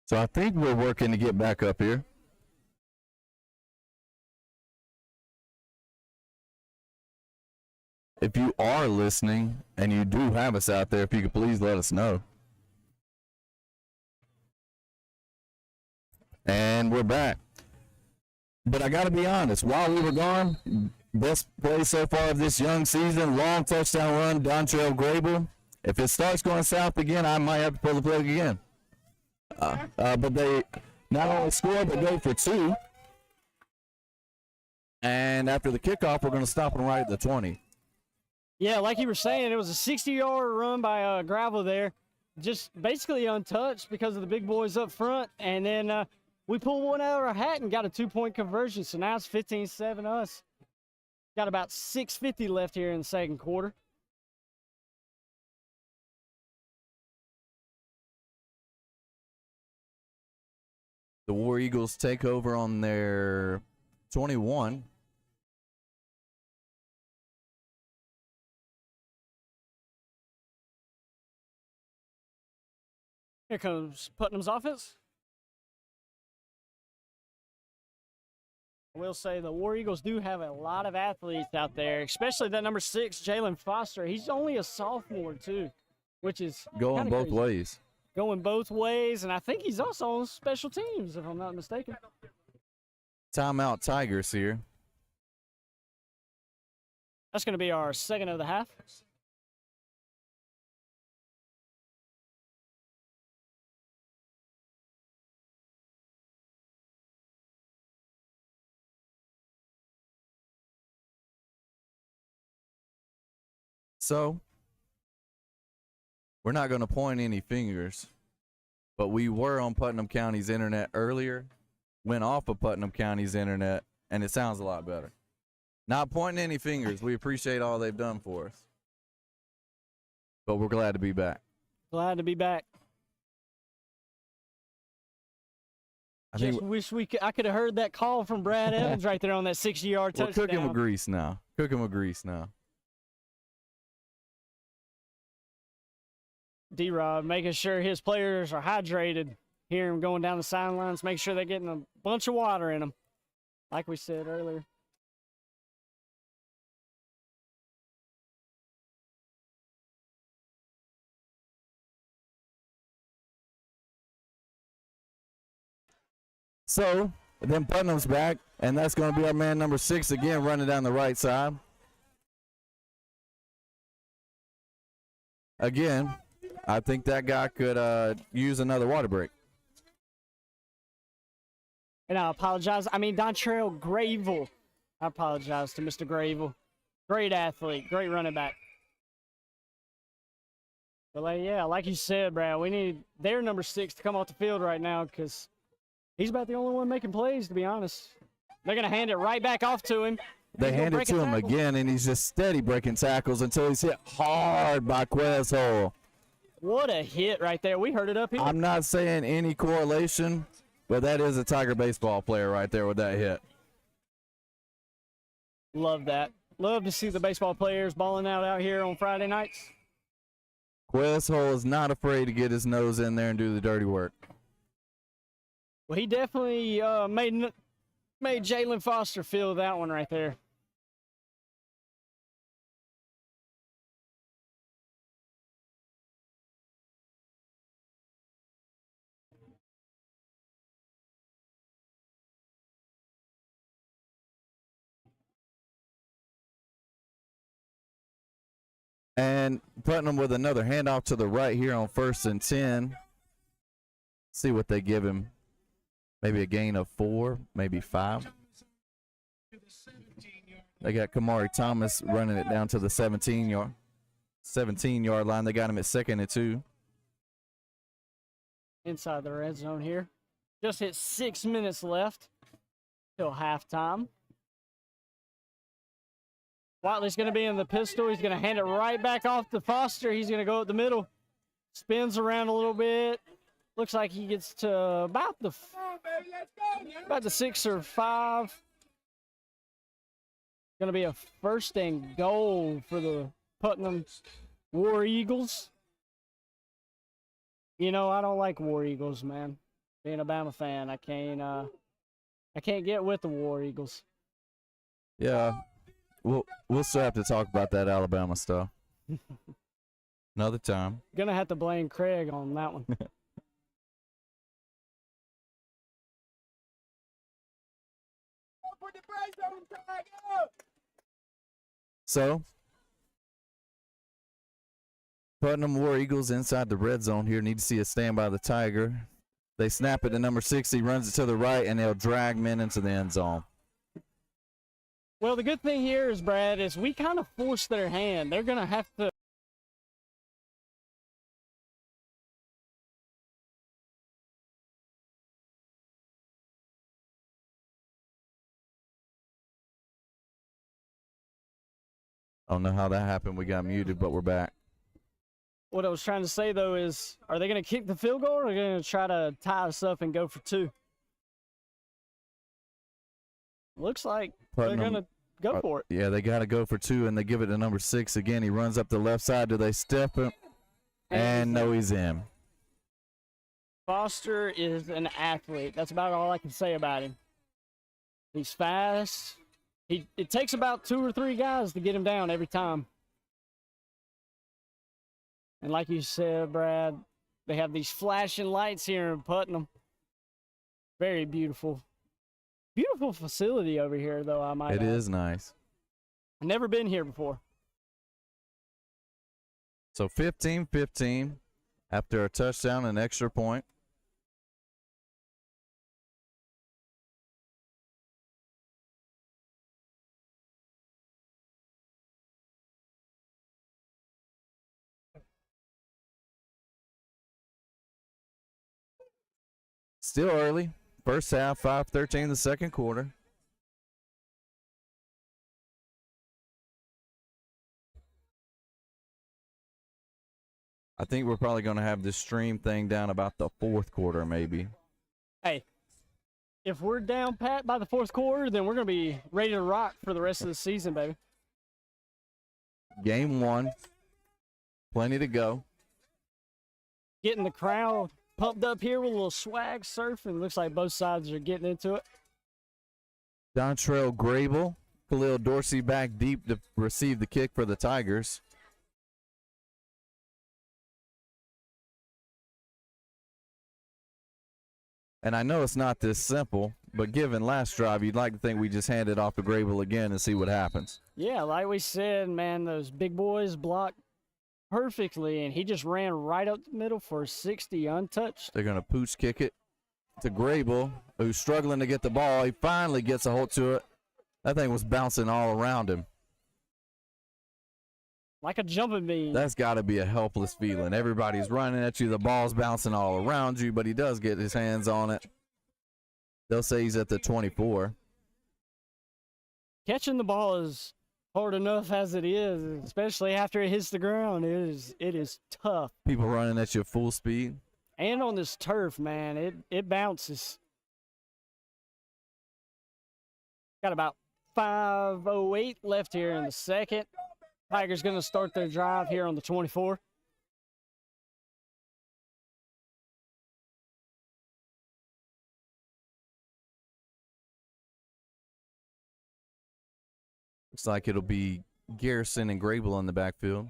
So I think we're working to get back up here. If you are listening and you do have us out there, if you could please let us know. And we're back. But I got to be honest, while we were gone, best play so far of this young season, long touchdown run, Dontrell Grable. If it starts going south again, I might have to pull the plug again. But they not only scored, but go for 2. And after the kickoff, we're going to stop them right at the 20. Yeah, like you were saying, it was a 60-yard run by Gravel there. Just basically untouched because of the big boys up front. And then we pulled one out of our hat and got a 2-point conversion. So now it's 15-7 us. Got about 6:50 left here in the second quarter. The War Eagles take over on their 21. Here comes Putnam's offense. I will say the War Eagles do have a lot of athletes out there, especially that number 6, Jalen Foster. He's only a sophomore, too, which is going both ways. Going both ways, and I think he's also on special teams, if I'm not mistaken. Timeout Tigers here. That's going to be our second of the half. So, we're not going to point any fingers, but we were on Putnam County's internet earlier, went off of Putnam County's internet, and it sounds a lot better. Not pointing any fingers. We appreciate all they've done for us. But we're glad to be back. Glad to be back. I just think wish I could have heard that call from Brad Evans right there on that 60-yard touchdown. We're cooking with grease now. Cooking with grease now. D-Rob making sure his players are hydrated. Hear him going down the sidelines, make sure they're getting a bunch of water in them, like we said earlier. So, then Putnam's back, and that's going to be our man number 6 again running down the right side. Again, I think that guy could use another water break. And I apologize. I mean, Dontrell Gravel. I apologize to Mr. Gravel. Great athlete, great running back. But, yeah, like you said, Brad, we need their number 6 to come off the field right now because he's about the only one making plays, to be honest. They're going to hand it right back off to him. They hand it to him again, and he's just steady breaking tackles until he's hit hard by Quezhole. What a hit right there. We heard it up here. I'm not saying any correlation, but that is a Tiger baseball player right there with that hit. Love that. Love to see the baseball players balling out here on Friday nights. Quezhole is not afraid to get his nose in there and do the dirty work. Well, he definitely made Jalen Foster feel that one right there. And Putnam with another handoff to the right here on 1st and 10. See what they give him. Maybe a gain of 4, maybe 5. They got Kamari Thomas running it down to the 17-yard line. They got him at 2nd and 2. Inside the red zone here. Just hit 6 minutes left till halftime. Watley's going to be in the pistol. He's going to hand it right back off to Foster. He's going to go up the middle. Spins around a little bit. Looks like he gets to about the 6 or 5. Going to be a 1st and goal for the Putnam War Eagles. You know, I don't like War Eagles, man. Being a Bama fan, I can't get with the War Eagles. Yeah, we'll still have to talk about that Alabama stuff another time. Gonna have to blame Craig on that one. So, Putnam War Eagles inside the red zone here. Need to see a stand by the Tiger. They snap it to number 60, runs it to the right, and they'll drag men into the end zone. Well, the good thing here is, Brad, is we kind of forced their hand. They're gonna have to. I don't know how that happened. We got muted, but we're back. What I was trying to say though is, are they gonna kick the field goal, or are they gonna try to tie us up and go for 2? Looks like Putnam, they're gonna go for it. Yeah, they got to go for 2, and they give it to number 6 again. He runs up the left side. Do they step him? And no, he's in. Foster is an athlete. That's about all I can say about him. He's fast. It takes about 2 or 3 guys to get him down every time. And like you said, Brad, they have these flashing lights here in Putnam. Very beautiful. Beautiful facility over here, though, I might It add. is nice. I've never been here before. So 15-15 after a touchdown and extra point. Still early. First half, 5:13 the second quarter. I think we're probably going to have this stream thing down about the fourth quarter, maybe. Hey, if we're down pat by the fourth quarter, then we're going to be ready to rock for the rest of the season, baby. Game 1. Plenty to go. Getting the crowd pumped up here with a little swag surfing. Looks like both sides are getting into it. Dontrell Grable, Khalil Dorsey back deep to receive the kick for the Tigers. And I know it's not this simple, but given last drive, you'd like to think we just hand it off to Grable again and see what happens. Yeah, like we said, man, those big boys blocked perfectly, and he just ran right up the middle for 60 untouched. They're going to pooch kick it to Grable, who's struggling to get the ball. He finally gets a hold to it. That thing was bouncing all around him. Like a jumping bean. That's got to be a helpless feeling. Everybody's running at you. The ball's bouncing all around you, but he does get his hands on it. They'll say he's at the 24. Catching the ball is hard enough as it is, especially after it hits the ground. It is tough. People running at you full speed. And on this turf, man, it bounces. Got about 5:08 left here in the second. Tigers going to start their drive here on the 24. Looks like it'll be Garrison and Grable on the backfield.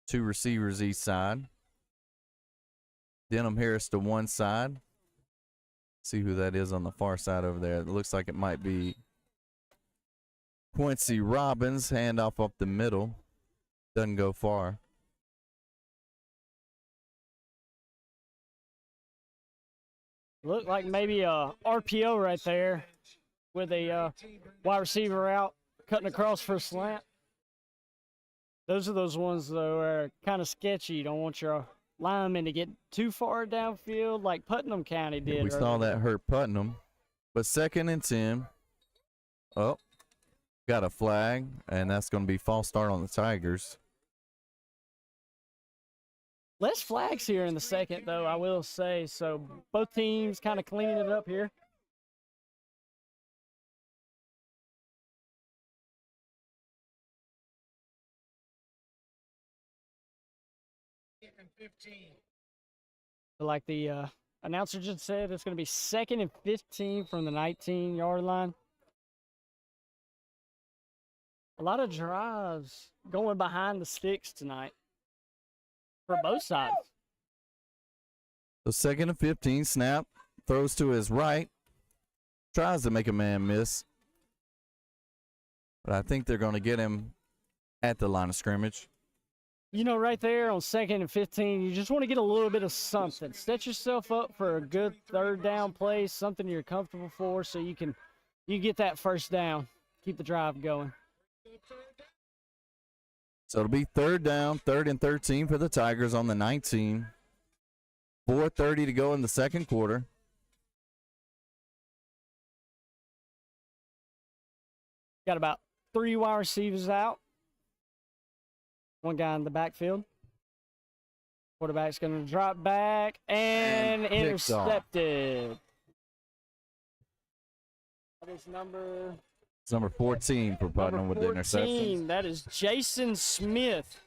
2 receivers each side. Denham Harris to one side. See who that is on the far side over there. It looks like it might be Quincy Robbins. Handoff up the middle. Doesn't go far. Look like maybe a RPO right there with a wide receiver out, cutting across for a slant. Those are those ones, though, are kind of sketchy. You don't want your linemen to get too far downfield like Putnam County did. We saw that hurt Putnam. But 2nd and 10. Oh, got a flag, and that's going to be false start on the Tigers. Less flags here in the second, though, I will say. So both teams kind of cleaning it up here. But like the announcer just said, it's going to be 2nd and 15 from the 19-yard line. A lot of drives going behind the sticks tonight for both sides. So 2nd and 15, snap, throws to his right, tries to make a man miss. But I think they're going to get him at the line of scrimmage. You know, right there on 2nd and 15, you just want to get a little bit of something. Set yourself up for a good 3rd down play, something you're comfortable for, so you get that 1st down, keep the drive going. So it'll be 3rd down, 3rd and 13 for the Tigers on the 19. 4:30 to go in the 2nd quarter. Got about 3 wide receivers out. One guy in the backfield. Quarterback's going to drop back and intercepted. That is number 14 for Putnam with the interception. That is Jason Smith,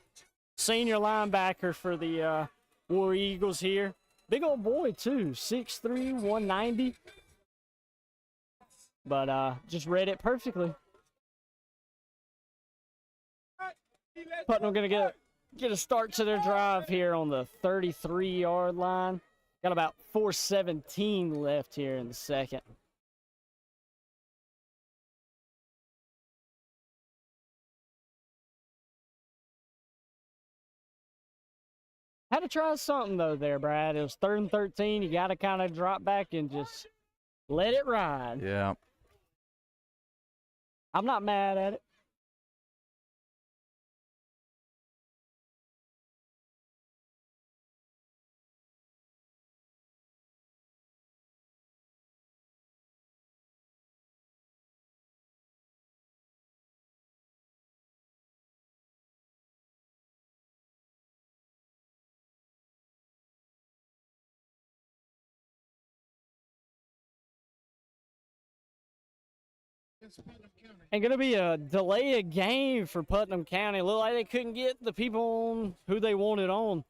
senior linebacker for the War Eagles here. Big old boy, too. 6'3", 190. But just read it perfectly. Putnam going to get a start to their drive here on the 33-yard line. Got about 4:17 left here in the 2nd. Had to try something, though, there, Brad. It was 3rd and 13. You got to kind of drop back and just let it ride. Yeah. I'm not mad at it. And going to be a delay of game for Putnam County. Looked like they couldn't get the people on who they wanted on.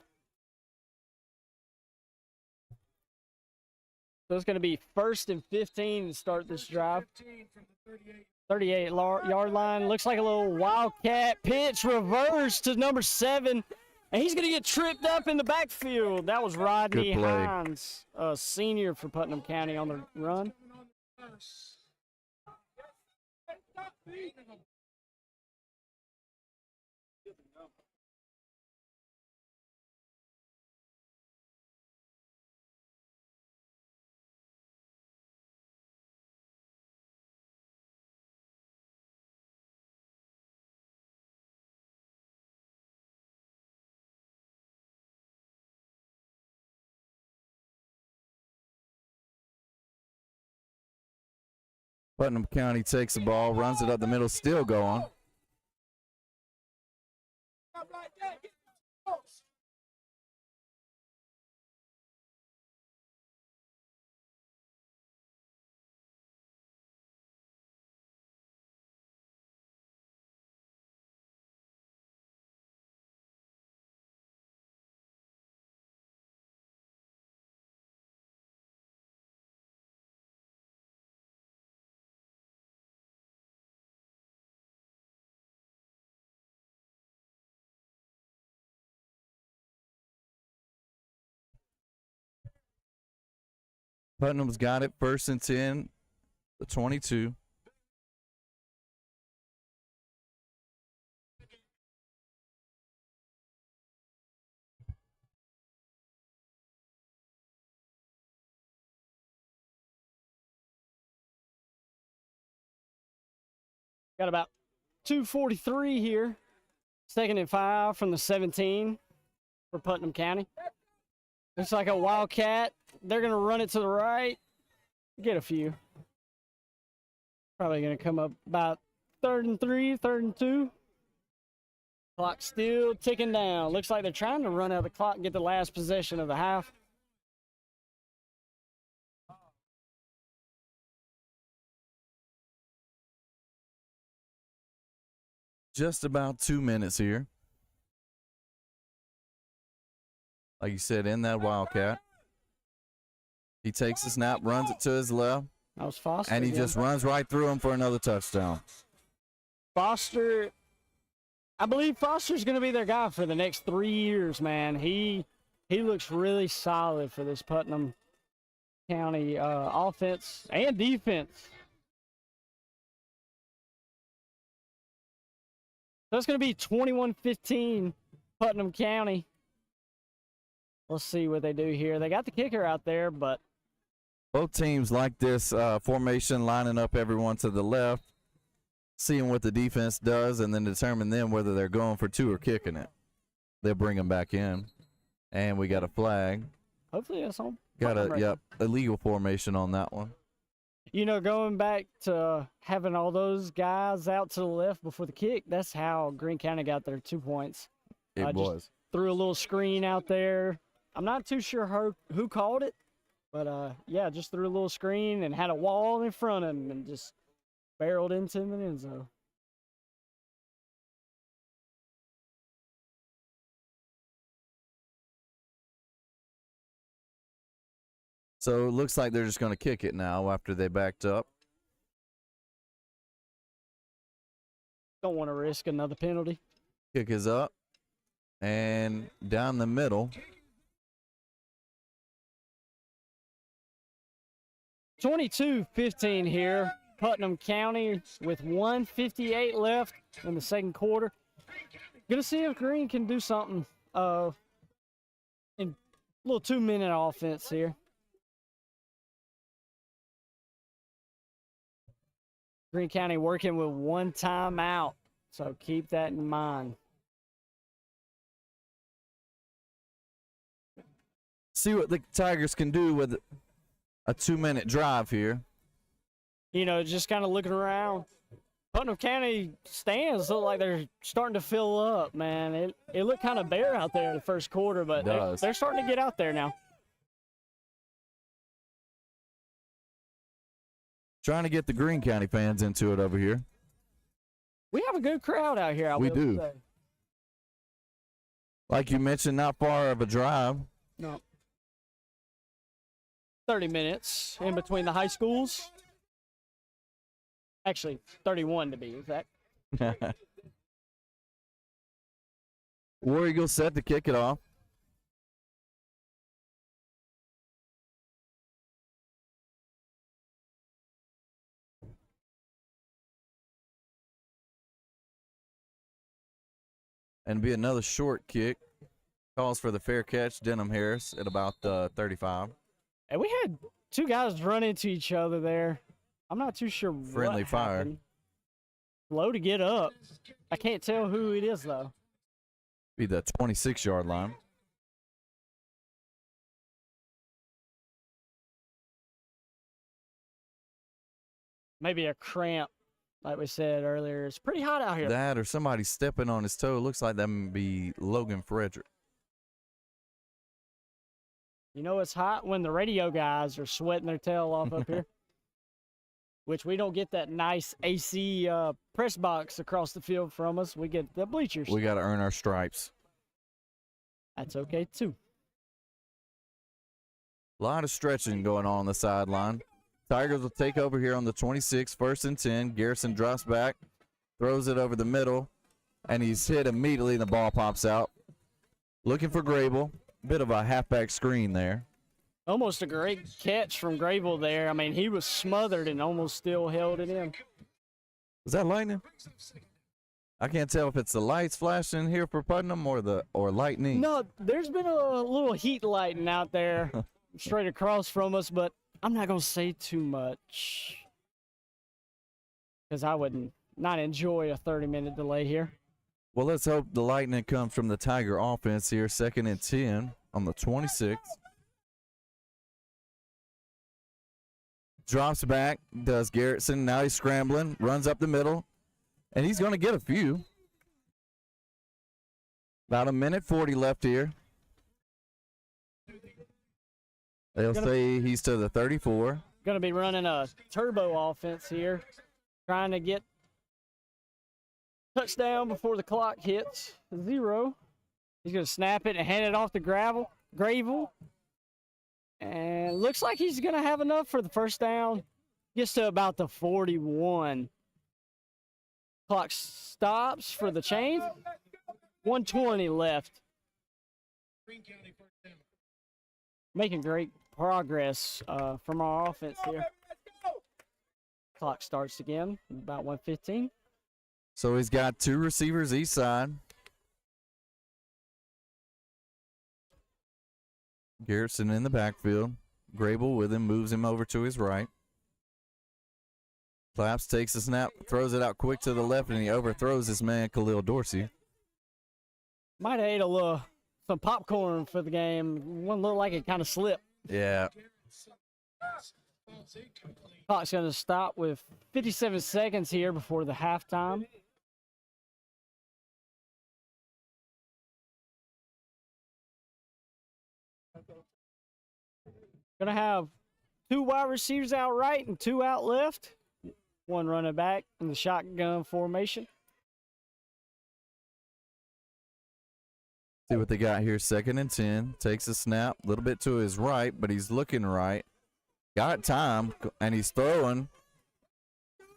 So it's going to be 1st and 15 to start this drive. 38-yard line. Looks like a little wildcat pitch reverse to number 7. And he's going to get tripped up in the backfield. That was Rodney Hines, a senior for Putnam County on the run. Putnam County takes the ball, runs it up the middle, still going. Putnam's got it, 1st and 10, the 22. Got about 2:43 here. 2nd and 5 from the 17 for Putnam County. Looks like a wildcat. They're going to run it to the right. Get a few. Probably going to come up about 3rd and 3, 3rd and 2. Clock still ticking down. Looks like they're trying to run out the clock and get the last possession of the half. Just about 2 minutes here. Like you said, in that wildcat. He takes the snap, runs it to his left, That was Foster. and he again. just runs right through him for another touchdown. Foster, I believe Foster's going to be their guy for the next 3 years, man. He looks really solid for this Putnam County offense and defense. So it's going to be 21-15 Putnam County. Let's see what they do here. They got the kicker out there, but Both teams like this formation, lining up everyone to the left, seeing what the defense does, and then determine then whether they're going for two or kicking it. They'll bring them back in. And we got a flag. hopefully that's on. Got Putnam a, record. yep, illegal formation on that one. You know, going back to having all those guys out to the left before the kick, that's how Greene County got their 2 points. It just was. Threw a little screen out there. I'm not too sure who called it, but yeah, just threw a little screen and had a wall in front of him and just barreled into him in the end zone. So it looks like they're just going to kick it now after they backed up. Don't want to risk another penalty. Kick is up and down the middle. 22-15 here. Putnam County with 1:58 left in the second quarter. Gonna see if Greene can do something in a little 2-minute offense here. Greene County working with 1 timeout, so keep that in mind. See what the Tigers can do with a 2-minute drive here. You know, just kind of looking around. Putnam County stands look like they're starting to fill up, man. It looked kind of bare out there in the first quarter, but they're starting to get out there now. Trying to get the Greene County fans into it over here. We have a good crowd out here. We do. Say. Like you mentioned, not far of a drive. No. 30 minutes in between the high schools. Actually, 31 to be exact. War Eagles set to kick it off. And be another short kick. Calls for the fair catch, Denham Harris at about 35. And we had 2 guys run into each other there. I'm not too sure Friendly what fire. happened. Low to get up. I can't tell who it is, though. Be the 26-yard line. Maybe a cramp, like we said earlier. It's pretty hot out here. That or somebody stepping on his toe. Looks like that would be Logan Frederick. You know it's hot when the radio guys are sweating their tail off up here. Which we don't get that nice AC press box across the field from us. We get the bleachers. We got to earn our stripes. That's okay, too. A lot of stretching going on the sideline. Tigers will take over here on the 26, 1st and 10. Garrison drops back, throws it over the middle, and he's hit immediately, and the ball pops out. Looking for Grable. Bit of a halfback screen there. Almost a great catch from Grable there. I mean, he was smothered and almost still held it in. Is that lightning? I can't tell if it's the lights flashing here for Putnam or lightning. No, there's been a little heat lighting out there straight across from us, but I'm not going to say too much because I would not enjoy a 30-minute delay here. Well, let's hope the lightning comes from the Tiger offense here. 2nd and 10 on the 26. Drops back, does Garrison. Now he's scrambling, runs up the middle, and he's going to get a few. About 1:40 left here. They'll say he's to the 34. Going to be running a turbo offense here, trying to get touchdown before the clock hits 0. He's going to snap it and hand it off to Gravel. And looks like he's going to have enough for the first down. Gets to about the 41. Clock stops for the chain. 1:20 left. Making great progress from our offense here. Clock starts again, about 1:15. So he's got 2 receivers each side. Garrison in the backfield. Grable with him, moves him over to his right. Claps, takes the snap, throws it out quick to the left, and he overthrows his man, Khalil Dorsey. Might have ate some popcorn for the game. One looked like it kind of slipped. Yeah. Clock's going to stop with 57 seconds here before the halftime. Going to have 2 wide receivers out right and 2 out left. 1 running back in the shotgun formation. See what they got here. 2nd and 10. Takes a snap, a little bit to his right, but he's looking right. Got time, and he's throwing.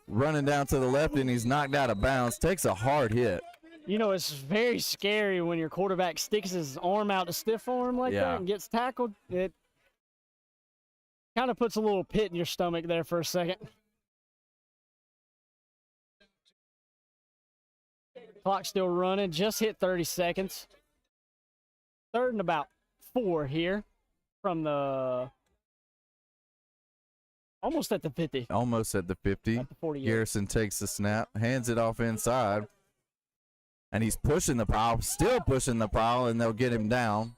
Running down to the left, and he's knocked out of bounds. Takes a hard hit. You know, it's very scary when your quarterback sticks his arm out to stiff arm like that and gets tackled. It kind of puts a little pit in your stomach there for a second. Clock still running, just hit 30 seconds. 3rd and about 4 here from the almost at the 50. Almost at the 50. At the 48. Garrison takes the snap, hands it off inside, and he's pushing the pile, still pushing the pile, and they'll get him down.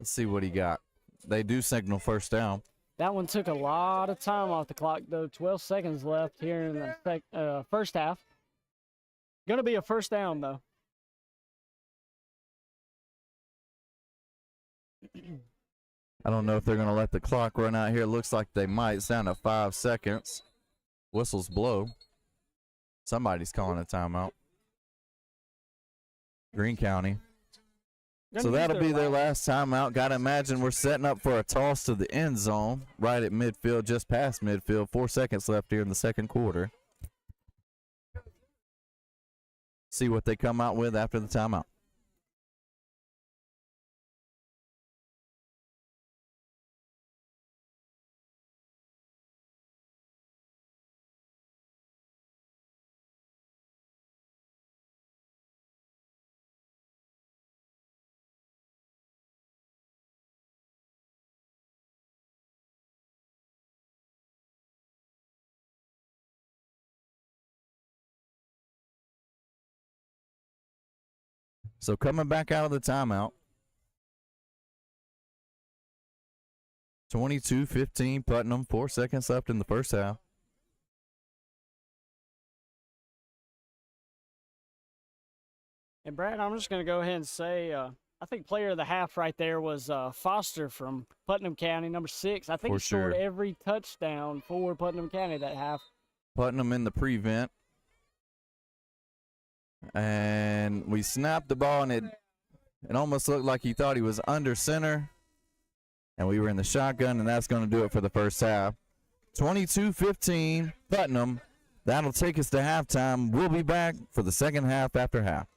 Let's see what he got. They do signal first down. That one took a lot of time off the clock, though. 12 seconds left here in the first half. Going to be a first down, though. I don't know if they're going to let the clock run out here. It looks like they might. It's down to 5 seconds. Whistles blow. Somebody's calling a timeout. Greene County. So that'll be their last timeout. Got to imagine we're setting up for a toss to the end zone right at midfield, just past midfield. 4 seconds left here in the second quarter. See what they come out with after the timeout. So coming back out of the timeout, 22-15 Putnam, 4 seconds left in the first half. And Brad, I'm just going to go ahead and say, I think player of the half right there was Foster from Putnam County, number 6. I think he scored every touchdown for Putnam County that half. Putnam in the prevent. And we snapped the ball, and it almost looked like he thought he was under center. And we were in the shotgun, and that's going to do it for the first half. 22-15 Putnam. That'll take us to halftime. We'll be back for the second half after half.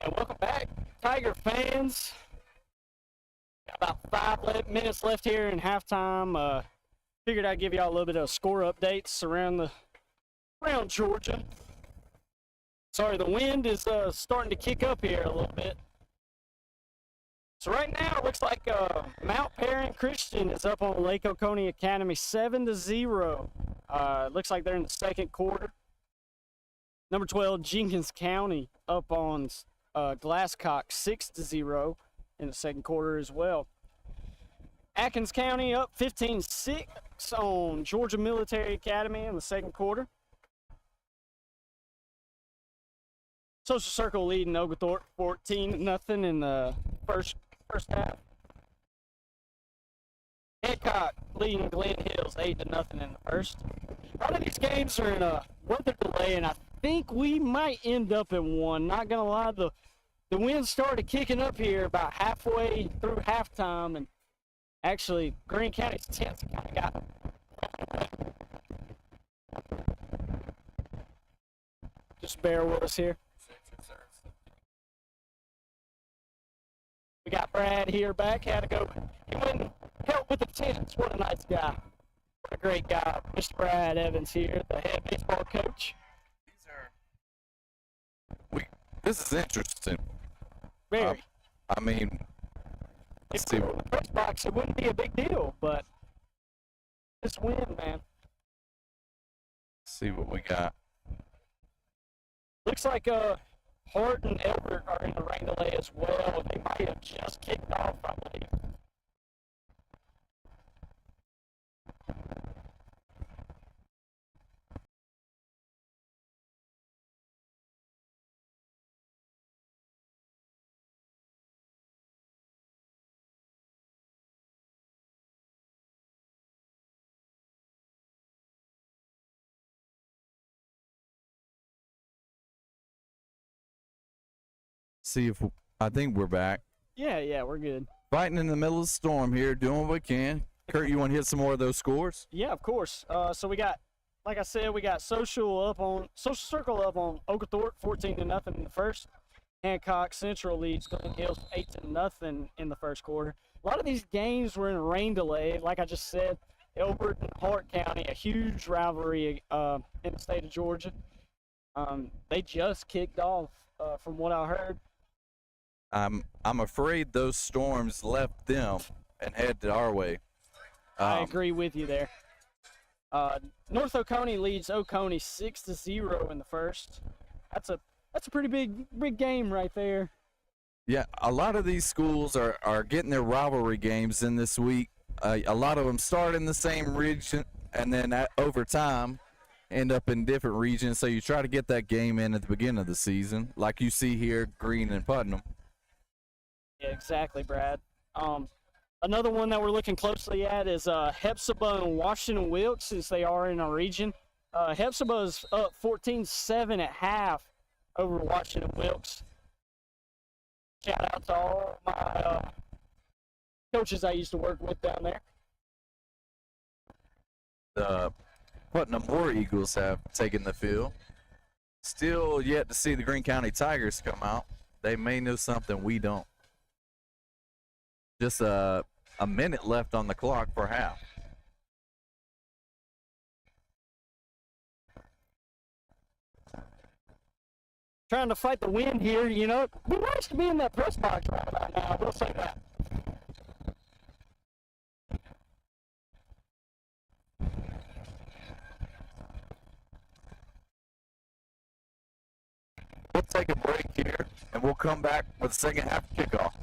And welcome back, Tiger fans. Got about 5 minutes left here in halftime. Figured I'd give y'all a little bit of score updates around Georgia. Sorry, the wind is starting to kick up here a little bit. So right now, it looks like Mount Perrin Christian is up on Lake Oconee Academy 7-0. Looks like they're in the second quarter. Number 12, Jenkins County up on Glasscock 6-0 in the second quarter as well. Atkins County up 15-6 on Georgia Military Academy in the second quarter. Social Circle leading Oglethorpe 14-0 in the first half. Hancock leading Glen Hills 8-0 in the first. A lot of these games are in a weather delay, and I think we might end up in one. Not gonna lie, the wind started kicking up here about halfway through halftime, and actually Greene County's tents kind of got just bear with us here. We got Brad here back. Had to go. He went and help with the tents. What a nice guy. What a great guy. Mr. Brad Evans here, the head baseball coach. This is interesting. Very. I mean, let's If see. we were in the press box, it wouldn't be a big deal, but this win, man. See what we got. Looks like Hart and Elbert are in the rain delay as well. They might have just kicked off, I believe. See if I think we're back. Yeah, we're good. Fighting in the middle of the storm here, doing what we can. Kurt, you want to hit some more of those scores? Yeah, of course. So we got, like I said, we got Social Circle up on Oglethorpe 14-0 in the first. Hancock Central leads Glen Hills 8-0 in the first quarter. A lot of these games were in rain delay. Like I just said, Elbert and Hart County, a huge rivalry in the state of Georgia. They just kicked off, from what I heard. I'm afraid those storms left them and headed our way. I agree with you there. North Oconee leads Oconee 6-0 in the first. That's a pretty big game right there. Yeah, a lot of these schools are getting their rivalry games in this week. A lot of them start in the same region, and then over time end up in different regions. So you try to get that game in at the beginning of the season, like you see here, Greene and Putnam. Yeah, exactly, Brad. Another one that we're looking closely at is Hepzibah and Washington Wilkes, since they are in our region. Hepzibah is up 14-7 at half over Washington Wilkes. Shout out to all my coaches I used to work with down there. The Putnam War Eagles have taken the field. Still yet to see the Greene County Tigers come out. They may know something we don't. Just a minute left on the clock for half. Trying to fight the wind here, you know. It'd be nice to be in that press box right about now, I will say that. We'll take a break here, and we'll come back with the second half kickoff.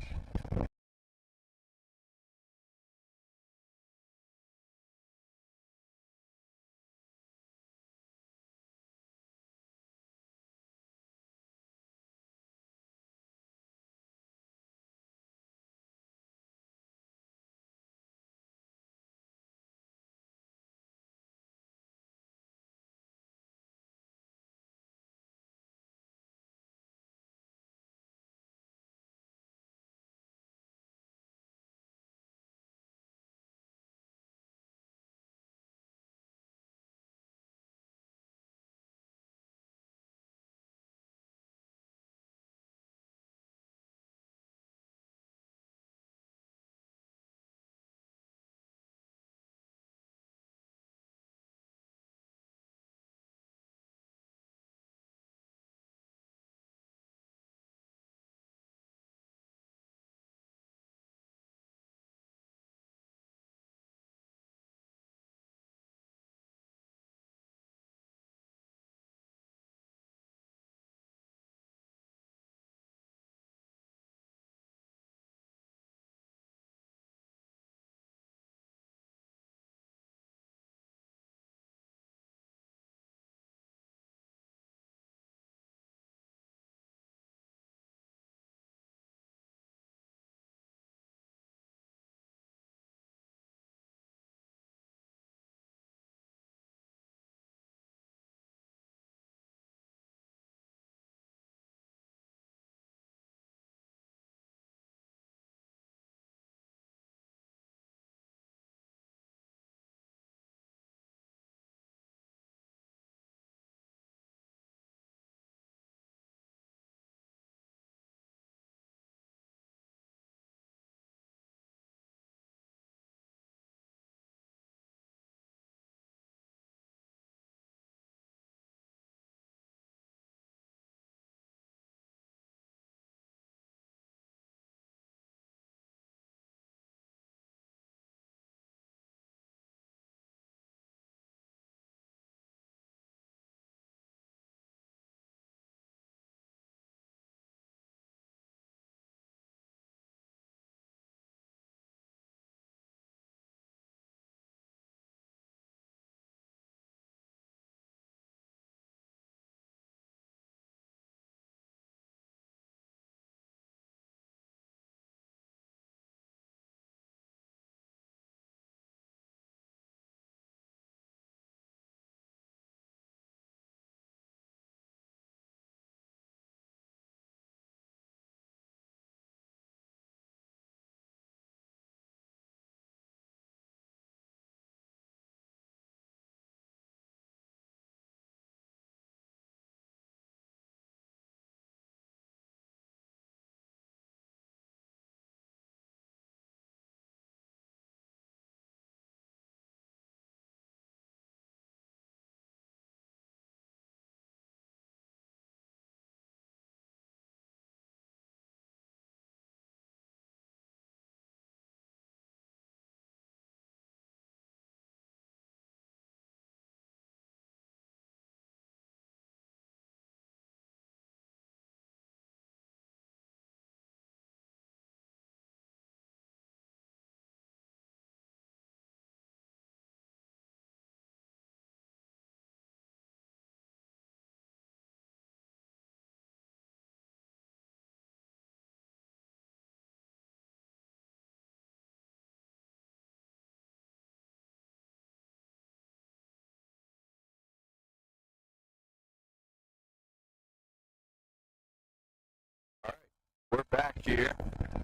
We're back here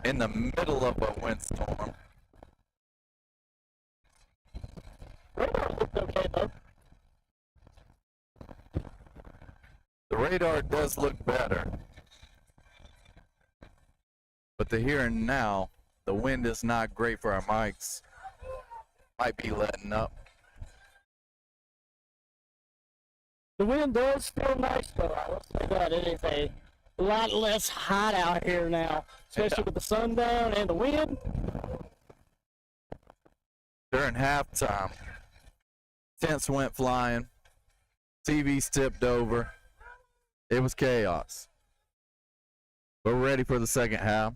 in the middle of a windstorm. Radar looked okay though. The radar does look better. But the here and now, the wind is not great for our mics. Might be letting up. The wind does feel nice though. I will say that it is a lot less hot out here now, especially with the sun down and the wind. During halftime, tents went flying, TVs tipped over. It was chaos. But we're ready for the second half.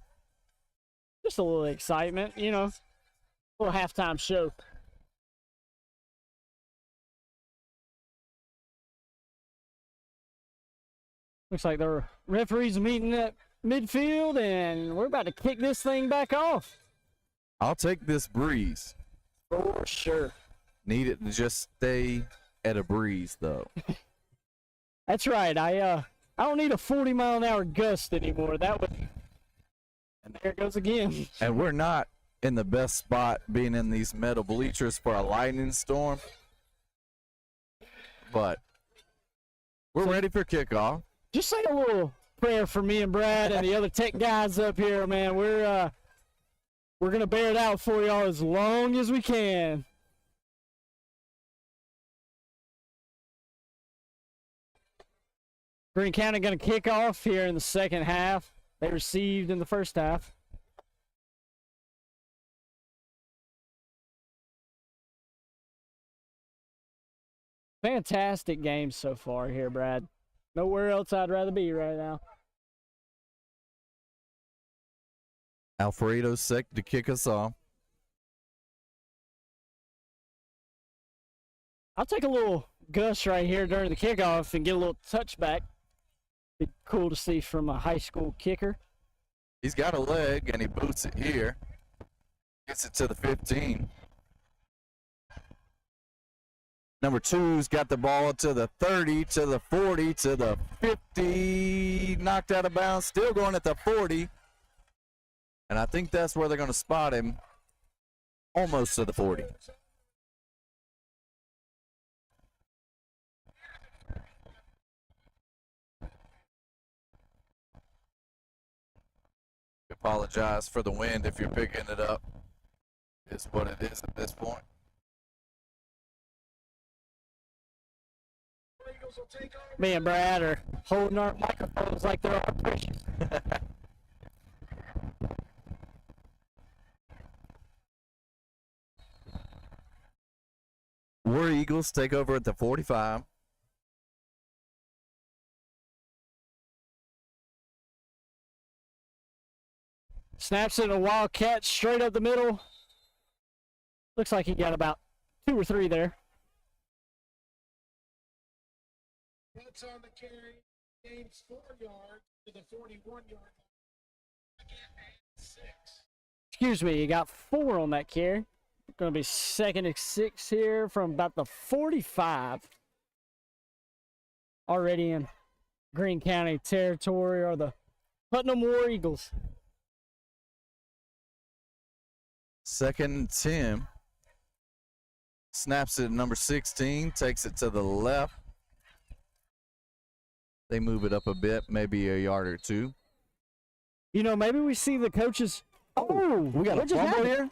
Just a little excitement, you know, a little halftime show. Looks like the referees are meeting at midfield, and we're about to kick this thing back off. I'll take this breeze. For sure. Need it to just stay at a breeze, though. That's right. I don't need a 40-mile-an-hour gust anymore. That would. And there it goes again. And we're not in the best spot being in these metal bleachers for a lightning storm. But we're ready for kickoff. Just say a little prayer for me and Brad and the other tech guys up here, man. We're gonna bear it out for y'all as long as we can. Greene County gonna kick off here in the second half. They received in the first half. Fantastic game so far here, Brad. Nowhere else I'd rather be right now. Alfredo's sick to kick us off. I'll take a little gush right here during the kickoff and get a little touchback. Be cool to see from a high school kicker. He's got a leg and he boots it here. Gets it to the 15. Number 2's got the ball to the 30, to the 40, to the 50. Knocked out of bounds, still going at the 40. And I think that's where they're going to spot him. Almost to the 40. Apologize for the wind if you're picking it up. It's what it is at this point. Me and Brad are holding our microphones like they're our precious. War Eagles take over at the 45. Snaps it a Wildcat straight up the middle. Looks like he got about 2 or 3 there. That's on the carry. Gains 4 yards to the 41-yard line. Again, 6. Excuse me, you got 4 on that carry. Going to be 2nd and 6 here from about the 45. Already in Greene County territory are the Putnam War Eagles. 2nd and 10. Snaps it at number 16. Takes it to the left. They move it up a bit, maybe a yard or 2. You know, maybe we see the coaches. Oh, We got a fumble here.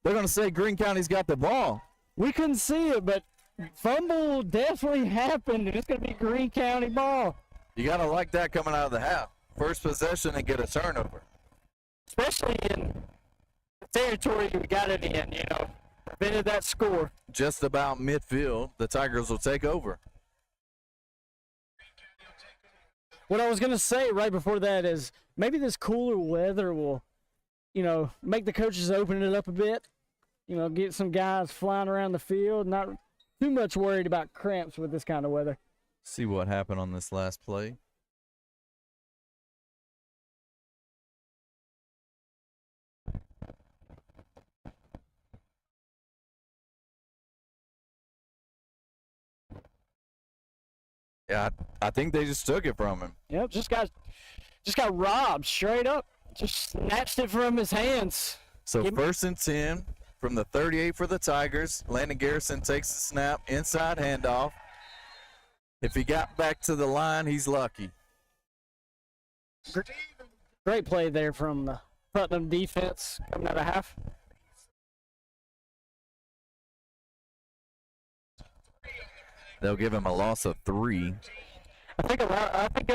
They're going to say Greene County's got the ball. We couldn't see it, but fumble definitely happened, and it's going to be Greene County ball. You got to like that coming out of the half. First possession and get a turnover. Especially in the territory we got it in, you know. Prevented that score. Just about midfield, the Tigers will take over. What I was going to say right before that is maybe this cooler weather will, you know, make the coaches open it up a bit. You know, get some guys flying around the field, not too much worried about cramps with this kind of weather. See what happened on this last play. Yeah, I think they just took it from him. Yep, just got just got robbed straight up. Just snatched it from his hands. So 1st and 10 from the 38 for the Tigers. Landon Garrison takes the snap, inside handoff. If he got back to the line, he's lucky. Great play there from the Putnam defense coming out of half. They'll give him a loss of 3. I think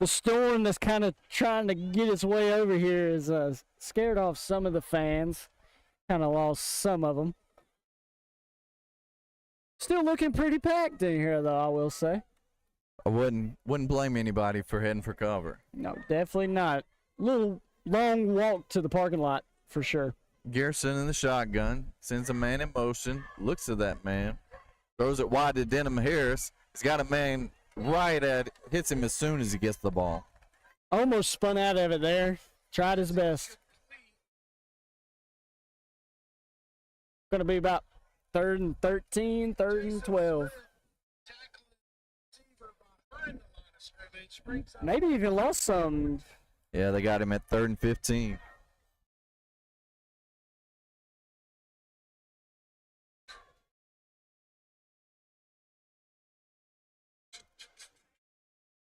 the storm that's kind of trying to get its way over here is scared off some of the fans. Kind of lost some of them. Still looking pretty packed in here, though, I will say. I wouldn't blame anybody for heading for cover. No, definitely not. Little long walk to the parking lot for sure. Garrison in the shotgun, sends a man in motion, looks at that man, throws it wide to Denham Harris. He's got a man right at, hits him as soon as he gets the ball. Almost spun out of it there. Tried his best. Going to be about 3rd and 13, 3rd and 12. Maybe even lost some. Yeah, they got him at 3rd and 15.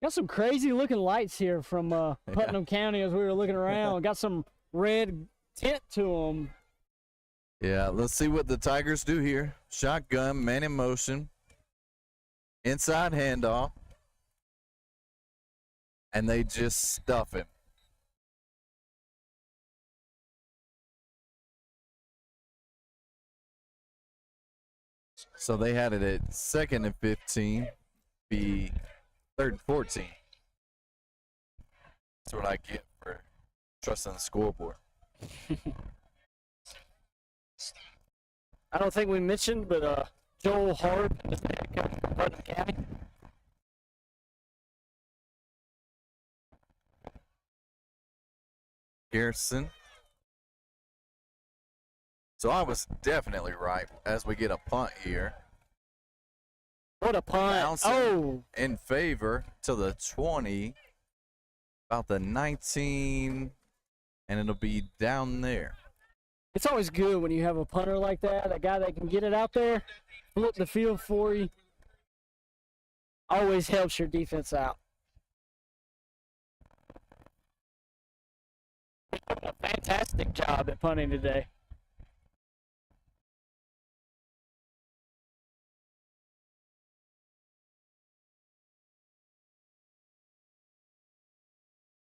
Got some crazy looking lights here from Putnam County as we were looking around. Got some red tint to them. Yeah, let's see what the Tigers do here. Shotgun, man in motion. Inside handoff. And they just stuff him. So they had it at 2nd and 15, be 3rd and 14. That's what I get for trusting the scoreboard. I don't think we mentioned, but Joel Hart is the head coach of Putnam County. Garrison. So I was definitely right as we get a punt here. What a punt. Bouncing Oh, in favor to the 20, about the 19, and it'll be down there. it's always good when you have a punter like that, a guy that can get it out there, flip the field for you. Always helps your defense out. A fantastic job at punting today.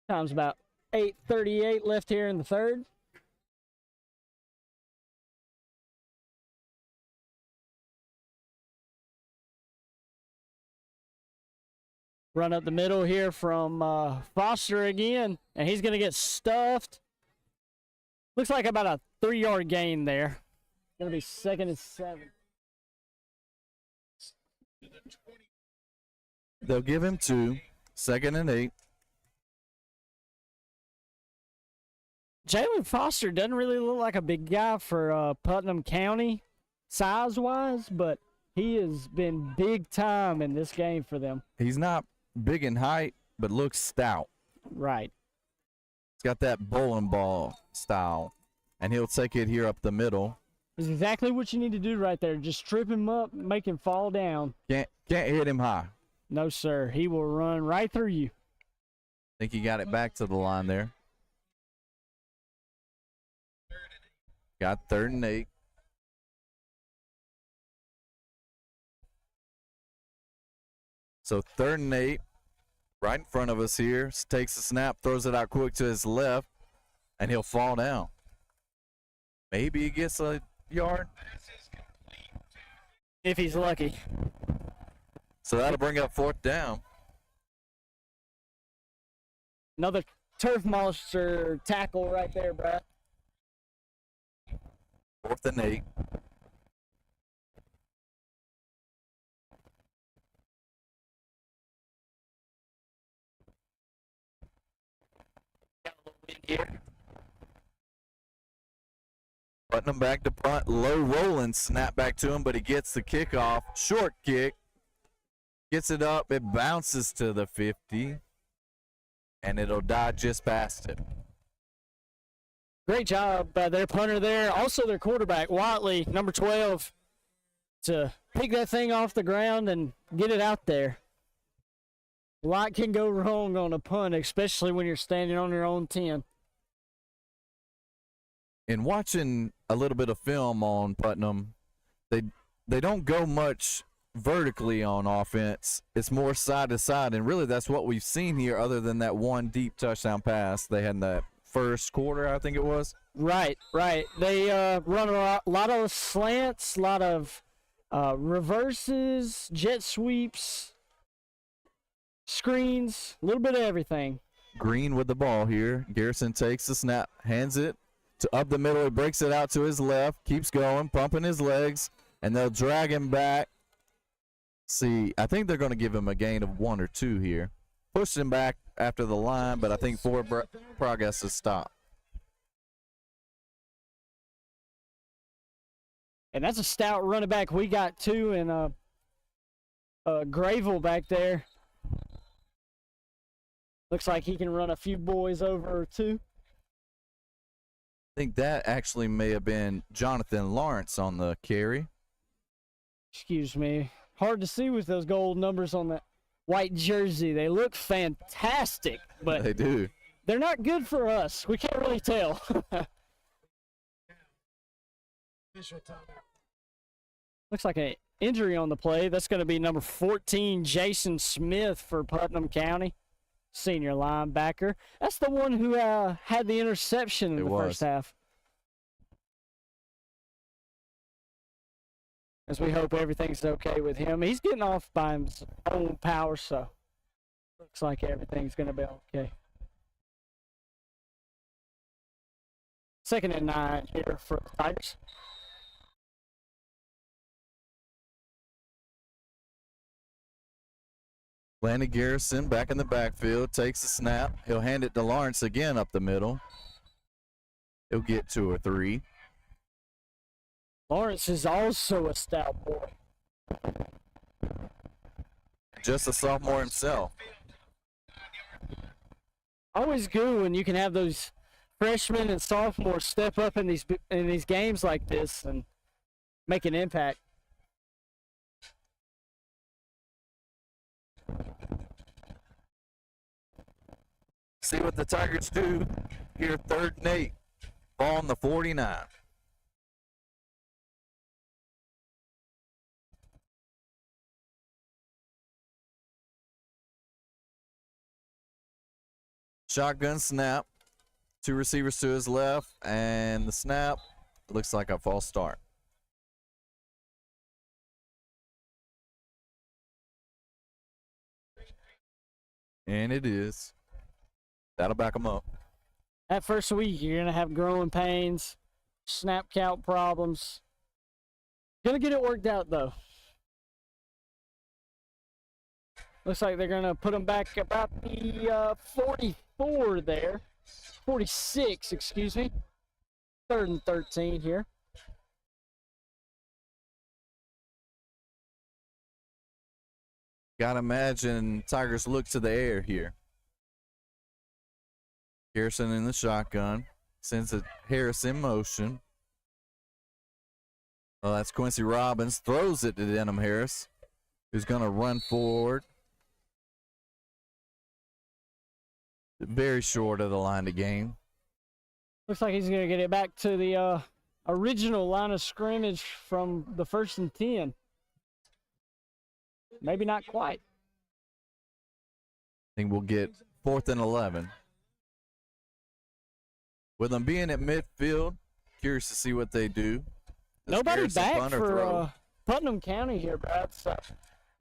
Time's about 8:38 left here in the 3rd. Run up the middle here from Foster again, and he's going to get stuffed. Looks like about a 3-yard gain there. Going to be 2nd and 7. They'll give him 2, 2nd and 8. Jalen Foster doesn't really look like a big guy for Putnam County size-wise, but he has been big time in this game for them. He's not big in height, but looks stout. Right. He's got that bowling ball style, and he'll take it here up the middle. It's exactly what you need to do right there. Just trip him up, make him fall down. Can't hit him high. No, sir. He will run right through you. Think he got it back to the line there. Got 3rd and 8. So 3rd and 8, right in front of us here. Takes the snap, throws it out quick to his left, and he'll fall down. Maybe he gets a yard. If he's lucky. So that'll bring up 4th down. Another turf monster tackle right there, Brad. 4th and 8. Got a little wind here. Putting him back to punt. Low rolling snap back to him, but he gets the kickoff. Short kick. Gets it up. It bounces to the 50. and it'll die just past it. Great job by their punter there. Also their quarterback, Watley, number 12, to pick that thing off the ground and get it out there. A lot can go wrong on a punt, especially when you're standing on your own 10. In watching a little bit of film on Putnam, they don't go much vertically on offense. It's more side to side, and really that's what we've seen here other than that one deep touchdown pass they had in that first quarter, I think it was. Right. They run a lot of slants, a lot of reverses, jet sweeps, screens, a little bit of everything. Green with the ball here. Garrison takes the snap, hands it to up the middle. He breaks it out to his left, keeps going, pumping his legs, and they'll drag him back. See, I think they're going to give him a gain of 1 or 2 here. Pushed him back after the line, but I think forward progress has stopped. And that's a stout running back we got too, and Gravel back there. Looks like he can run a few boys over too. I think that actually may have been Jonathan Lawrence on the carry. Excuse me. Hard to see with those gold numbers on that white jersey. They look fantastic, but They do. they're not good for us. We can't really tell. Official timeout. Looks like an injury on the play. That's going to be number 14, Jason Smith for Putnam County, senior linebacker. That's the one who had the interception in the first half. As we hope everything's okay with him. He's getting off by his own power, so looks like everything's going to be okay. 2nd and 9 here for the Tigers. Landon Garrison back in the backfield, takes the snap. He'll hand it to Lawrence again up the middle. He'll get 2 or 3. Lawrence is also a stout boy. Just a sophomore himself. Always good when you can have those freshmen and sophomores step up in these games like this and make an impact. See what the Tigers do here, 3rd and 8. Ball on the 49. Shotgun snap. 2 receivers to his left, and the snap looks like a false start. And it is. That'll back them up. That first week, you're going to have growing pains, snap count problems. Going to get it worked out, though. Looks like they're going to put them back about the 44 there. 46, excuse me. 3rd and 13 here. Gotta imagine Tigers look to the air here. Harrison in the shotgun. Sends it Harris in motion. Well, that's Quincy Robbins. Throws it to Denham Harris, who's going to run forward. Very short of the line to gain. Looks like he's going to get it back to the original line of scrimmage from the 1st and 10. Maybe not quite. I think we'll get 4th and 11. With them being at midfield, curious to see what they do. Nobody back for Putnam County here, Brad. So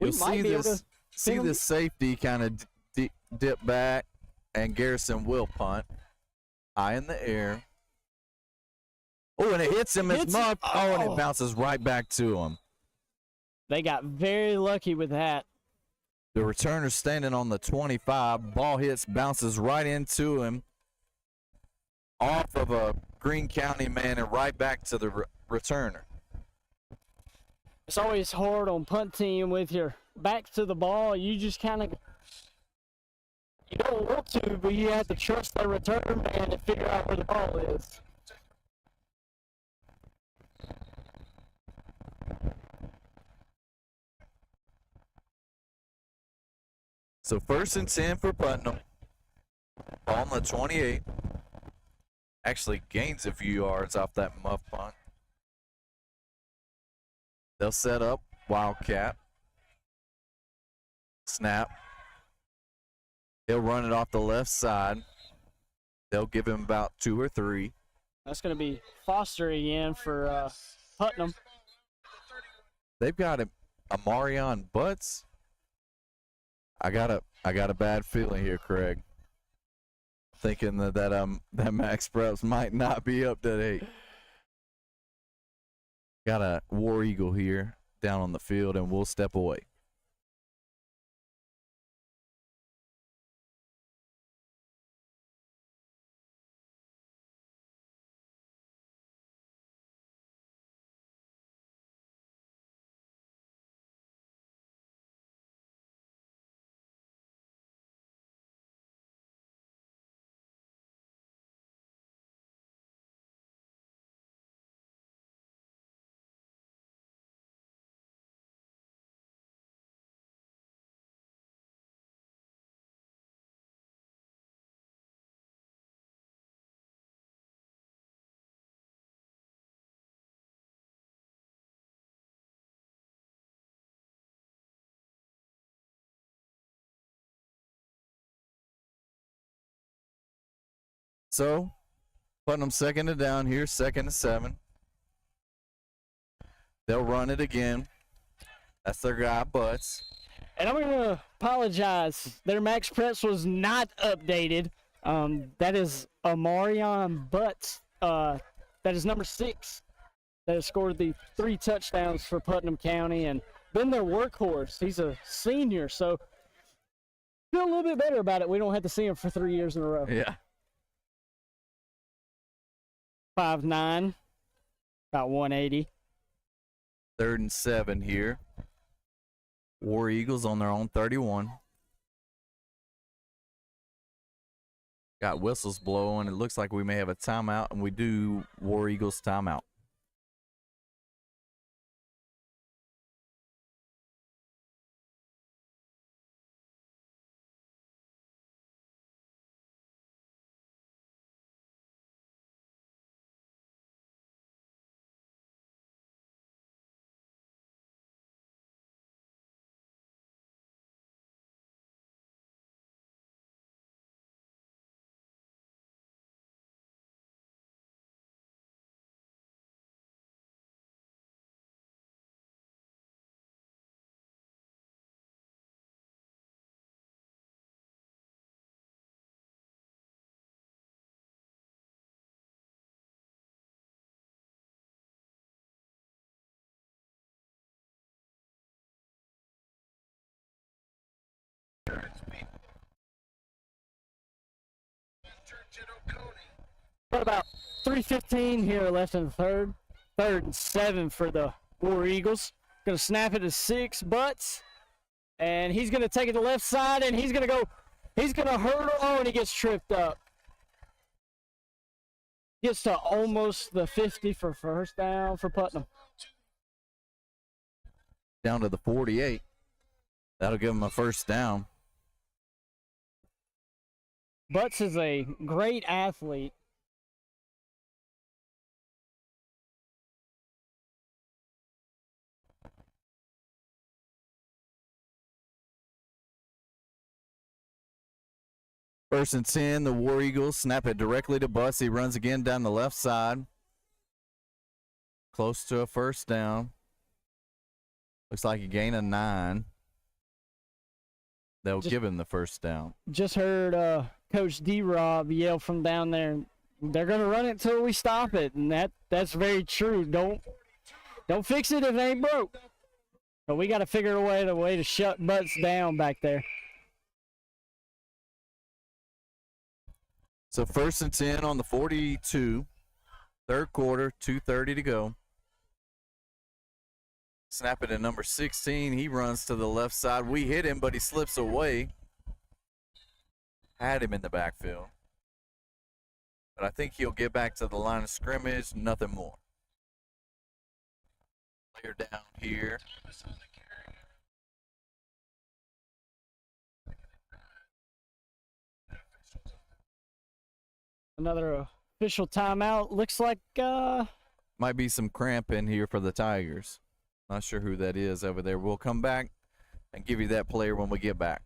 You'll see this safety kind of dip back, and Garrison will punt. High in the air. Oh, and it hits him. It's muffed. Oh, and it bounces right back to him. They got very lucky with that. The returner standing on the 25. Ball hits, bounces right into him. Off of a Greene County man and right back to the returner. It's always hard on punt team with your back to the ball. You just kind of, You don't want to, but you have to trust the return man and figure out where the ball is. So 1st and 10 for Putnam. Ball on the 28. Actually gains a few yards off that muff punt. They'll set up Wildcat. Snap. He'll run it off the left side. They'll give him about 2 or 3. That's going to be Foster again for Putnam. They've got a Marion Butts. I got a bad feeling here, Craig. Thinking that Max Preps might not be up to date. Got a War Eagle here down on the field, and we'll step away. So, Putnam 2nd and down here, 2nd and 7. They'll run it again. That's their guy, Butts. And I'm going to apologize. Their Max Preps was not updated. That is Amarion Butts. That is number 6. That has scored the 3 touchdowns for Putnam County and been their workhorse. He's a senior, so feel a little bit better about it. We don't have to see him for 3 years in a row. Yeah. 5'9", about 180. 3rd and 7 here. War Eagles on their own 31. Got whistles blowing. It looks like we may have a timeout, and we do. War Eagles timeout. Got about 3:15 here left in the third. 3rd and 7 for the War Eagles. Gonna snap it to 6 Butts. And he's gonna take it to the left side and he's gonna hurdle. Oh, and he gets tripped up. Gets to almost the 50 for first down for Putnam. Down to the 48. That'll give them a first down. Butts is a great athlete. First and 10, the War Eagles snap it directly to Butts. He runs again down the left side. Close to a first down. Looks like a gain of 9. They'll give him the first down. Just heard Coach D-Rob yell from down there, they're going to run it until we stop it. And that's very true. Don't fix it if it ain't broke. But we got to figure a way to shut Butts down back there. So first and 10 on the 42. 3rd quarter, 2:30 to go. Snap it at number 16. He runs to the left side. We hit him, but he slips away. had him in the backfield. But I think he'll get back to the line of scrimmage, nothing more. Player down here. Another official timeout. Looks like Might be some cramp in here for the Tigers. Not sure who that is over there. We'll come back and give you that player when we get back.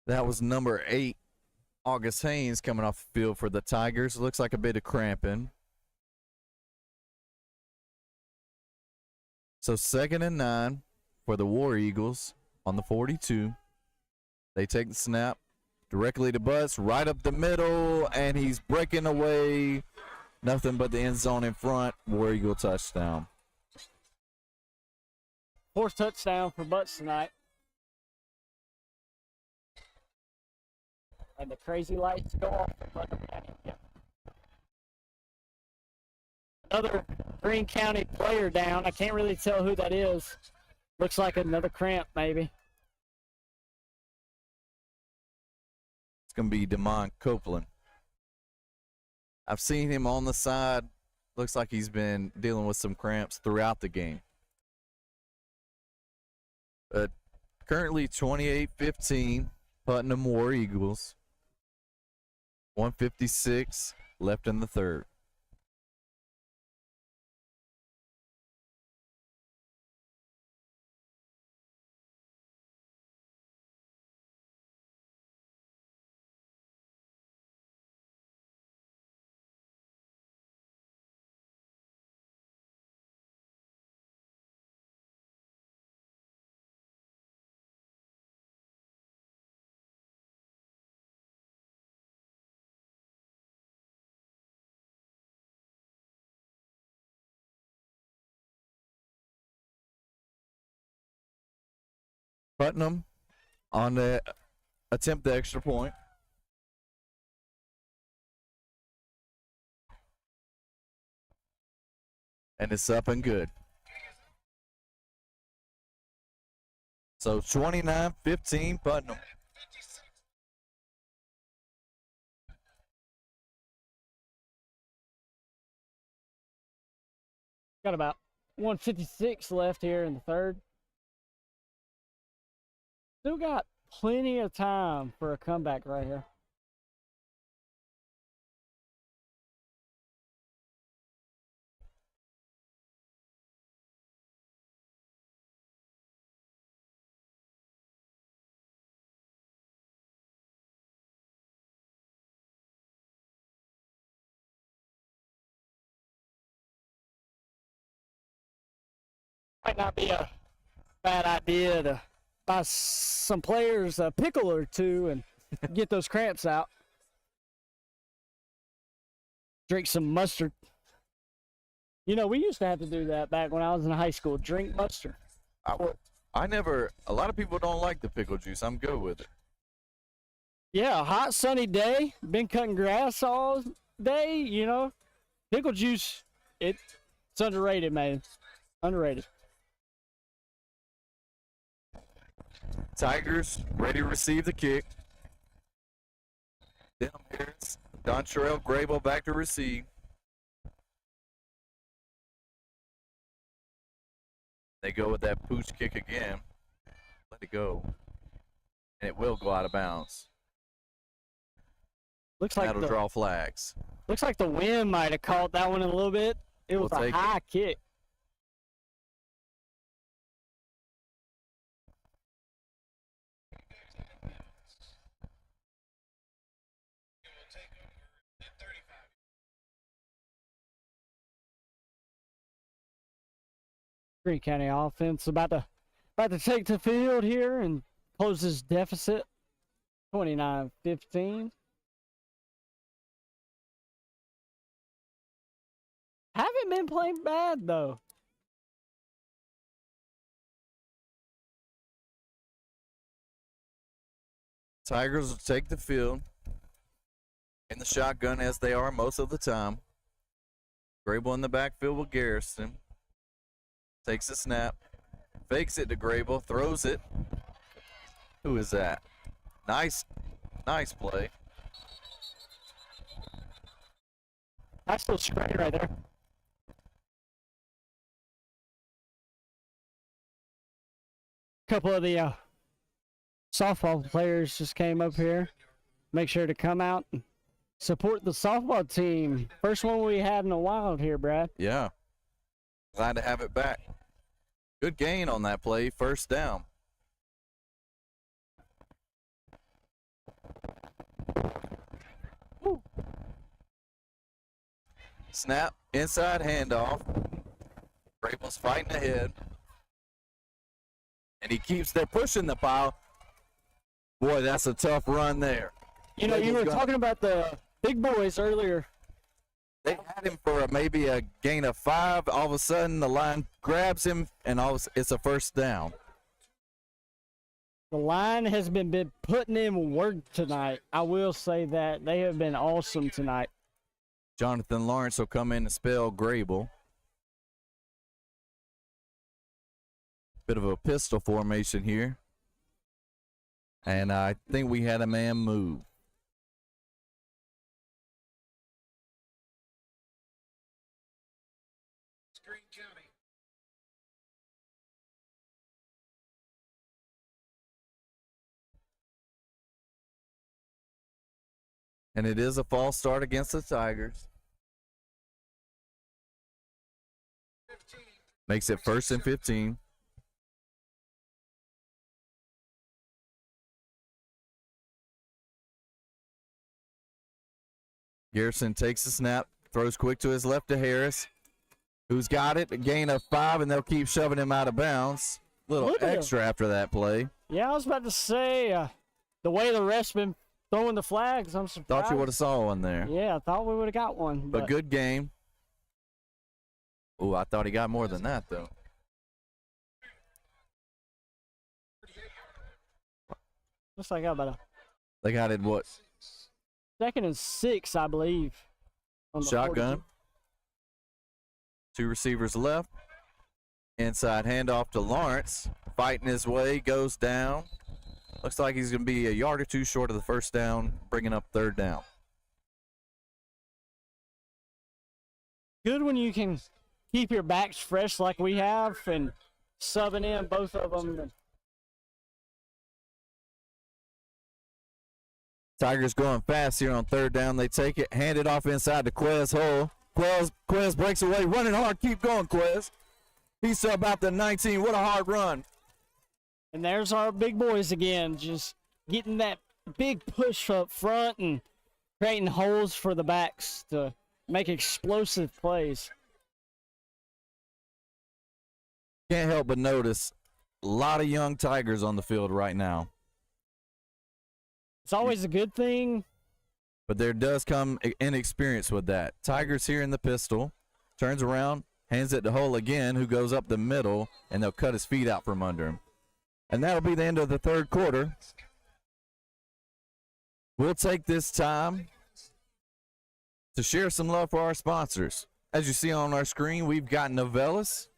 That was number 8, August Haynes, coming off the field for the Tigers. Looks like a bit of cramping. So 2nd and 9 for the War Eagles on the 42. They take the snap directly to Butts, right up the middle, and he's breaking away. Nothing but the end zone in front. War Eagle touchdown. 4th touchdown for Butts tonight. And the crazy lights go off. Another Greene County player down. I can't really tell who that is. Looks like another cramp, maybe. It's going to be Damon Copeland. I've seen him on the side. Looks like he's been dealing with some cramps throughout the game. But currently 28-15, Putnam War Eagles. 1:56 left in the third. Putnam on the attempt the extra point. And it's up and good. So 29-15 Putnam. Got about 1:56 left here in the third. Still got plenty of time for a comeback right here. Might not be a bad idea to buy some players a pickle or two and get those cramps out. Drink some mustard. You know, we used to have to do that back when I was in high school. Drink mustard. I never, a lot of people don't like the pickle juice. I'm good with it. Yeah, a hot sunny day. Been cutting grass all day, you know. Pickle juice, it's underrated, man. Underrated. Tigers ready to receive the kick. Denham Harris, Dontrell Grable back to receive. They go with that pooch kick again. Let it go. And it will go out of bounds. Looks like That'll draw flags. Looks like the wind might have caught that one a little bit. It was a high kick. Green County offense about to take the field here and close this deficit. 29-15. Haven't been playing bad though. Tigers will take the field in the shotgun as they are most of the time. Grable in the backfield with Garrison. Takes a snap, fakes it to Grable, throws it. Who is that? Nice play. Nice little screen right there. Couple of the softball players just came up here. Make sure to come out and support the softball team. First one we had in a while here, Brad. Yeah. Glad to have it back. Good gain on that play, first down. Woo. Snap, inside handoff. Grable's fighting ahead. And he keeps, they're pushing the pile. Boy, that's a tough run there. You know, you were talking about the big boys earlier. They had him for maybe a gain of 5. All of a sudden, the line grabs him, and it's a first down. The line has been putting in work tonight. I will say that. They have been awesome tonight. Jonathan Lawrence will come in and spell Grable. Bit of a pistol formation here. And I think we had a man move. Green County. And it is a false start against the Tigers. 15. Makes it 1st and 15. Garrison takes the snap, throws quick to his left to Harris, who's got it, a gain of 5, and they'll keep shoving him out of bounds. Little extra after that play. Yeah, I was about to say, the way the refs been throwing the flags, I'm surprised. Thought you would have saw one there. Yeah, I thought we would have got one. But good game. Oh, I thought he got more than that, though. Looks like I got about a They got it, what? 2nd and 6, I believe. On the Shotgun. 42. 2 receivers left. Inside handoff to Lawrence. Fighting his way, goes down. Looks like he's going to be a yard or 2 short of the first down, bringing up 3rd down. Good when you can keep your backs fresh like we have and subbing in both of them. Tigers going fast here on 3rd down. They take it, hand it off inside to Quez Hole. Quez breaks away, running hard. Keep going, Quez. He's about the 19. What a hard run. And there's our big boys again, just getting that big push up front and creating holes for the backs to make explosive plays. Can't help but notice a lot of young Tigers on the field right now. It's always a good thing. But there does come inexperience with that. Tigers here in the pistol. Turns around, hands it to Hull again, who goes up the middle, and they'll cut his feet out from under him. And that'll be the end of the 3rd quarter. We'll take this time to share some love for our sponsors. As you see on our screen, we've got Novellis.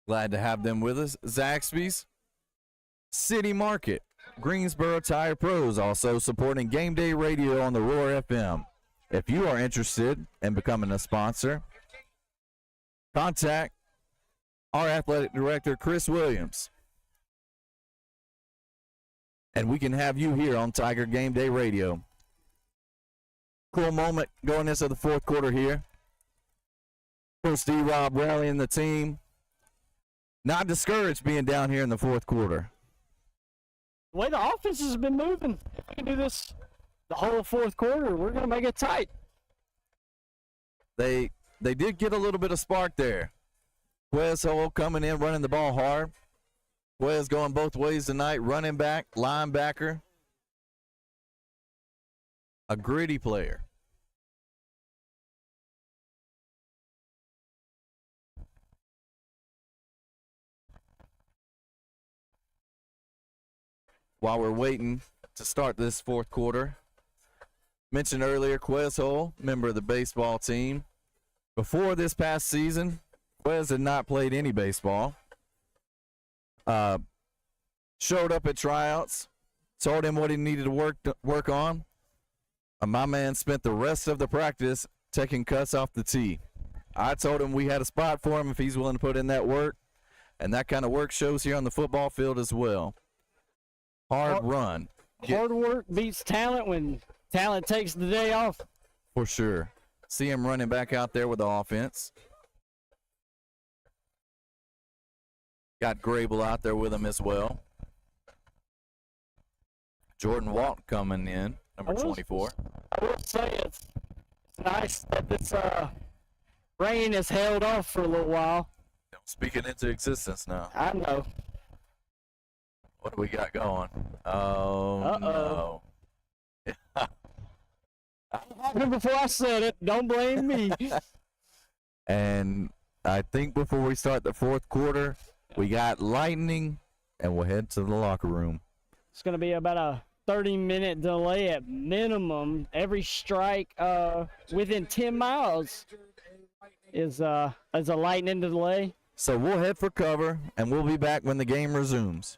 Glad to have them with us. Zaxby's. City Market. Greensboro Tire Pros, also supporting Game Day Radio on the Roar FM. If you are interested in becoming a sponsor, contact our athletic director, Chris Williams, and we can have you here on Tiger Game Day Radio. Cool moment going into the fourth quarter here. Coach D-Rob rallying the team. Not discouraged being down here in the fourth quarter. The way the offense has been moving, if we can do this the whole fourth quarter, we're going to make it tight. They did get a little bit of spark there. Quez Hole coming in, running the ball hard. Quez going both ways tonight, running back, linebacker. A gritty player. While we're waiting to start this fourth quarter, mentioned earlier, Quez Hole, member of the baseball team. Before this past season, Quez had not played any baseball. Showed up at tryouts, told him what he needed to work on. My man spent the rest of the practice taking cuts off the tee. I told him we had a spot for him if he's willing to put in that work, and that kind of work shows here on the football field as well. Hard run. Hard work beats talent when talent takes the day off. For sure. See him running back out there with the offense. Got Grable out there with him as well. Jordan Walton coming in, number 24. I will say it's nice that this rain has held off for a little while. Speaking into existence now. I know. What do we got going? Oh, no. Before I said it, don't blame me. And I think before we start the fourth quarter, we got lightning, and we'll head to the locker room. It's going to be about a 30-minute delay at minimum. Every strike within 10 miles is a lightning delay. So we'll head for cover, and we'll be back when the game resumes.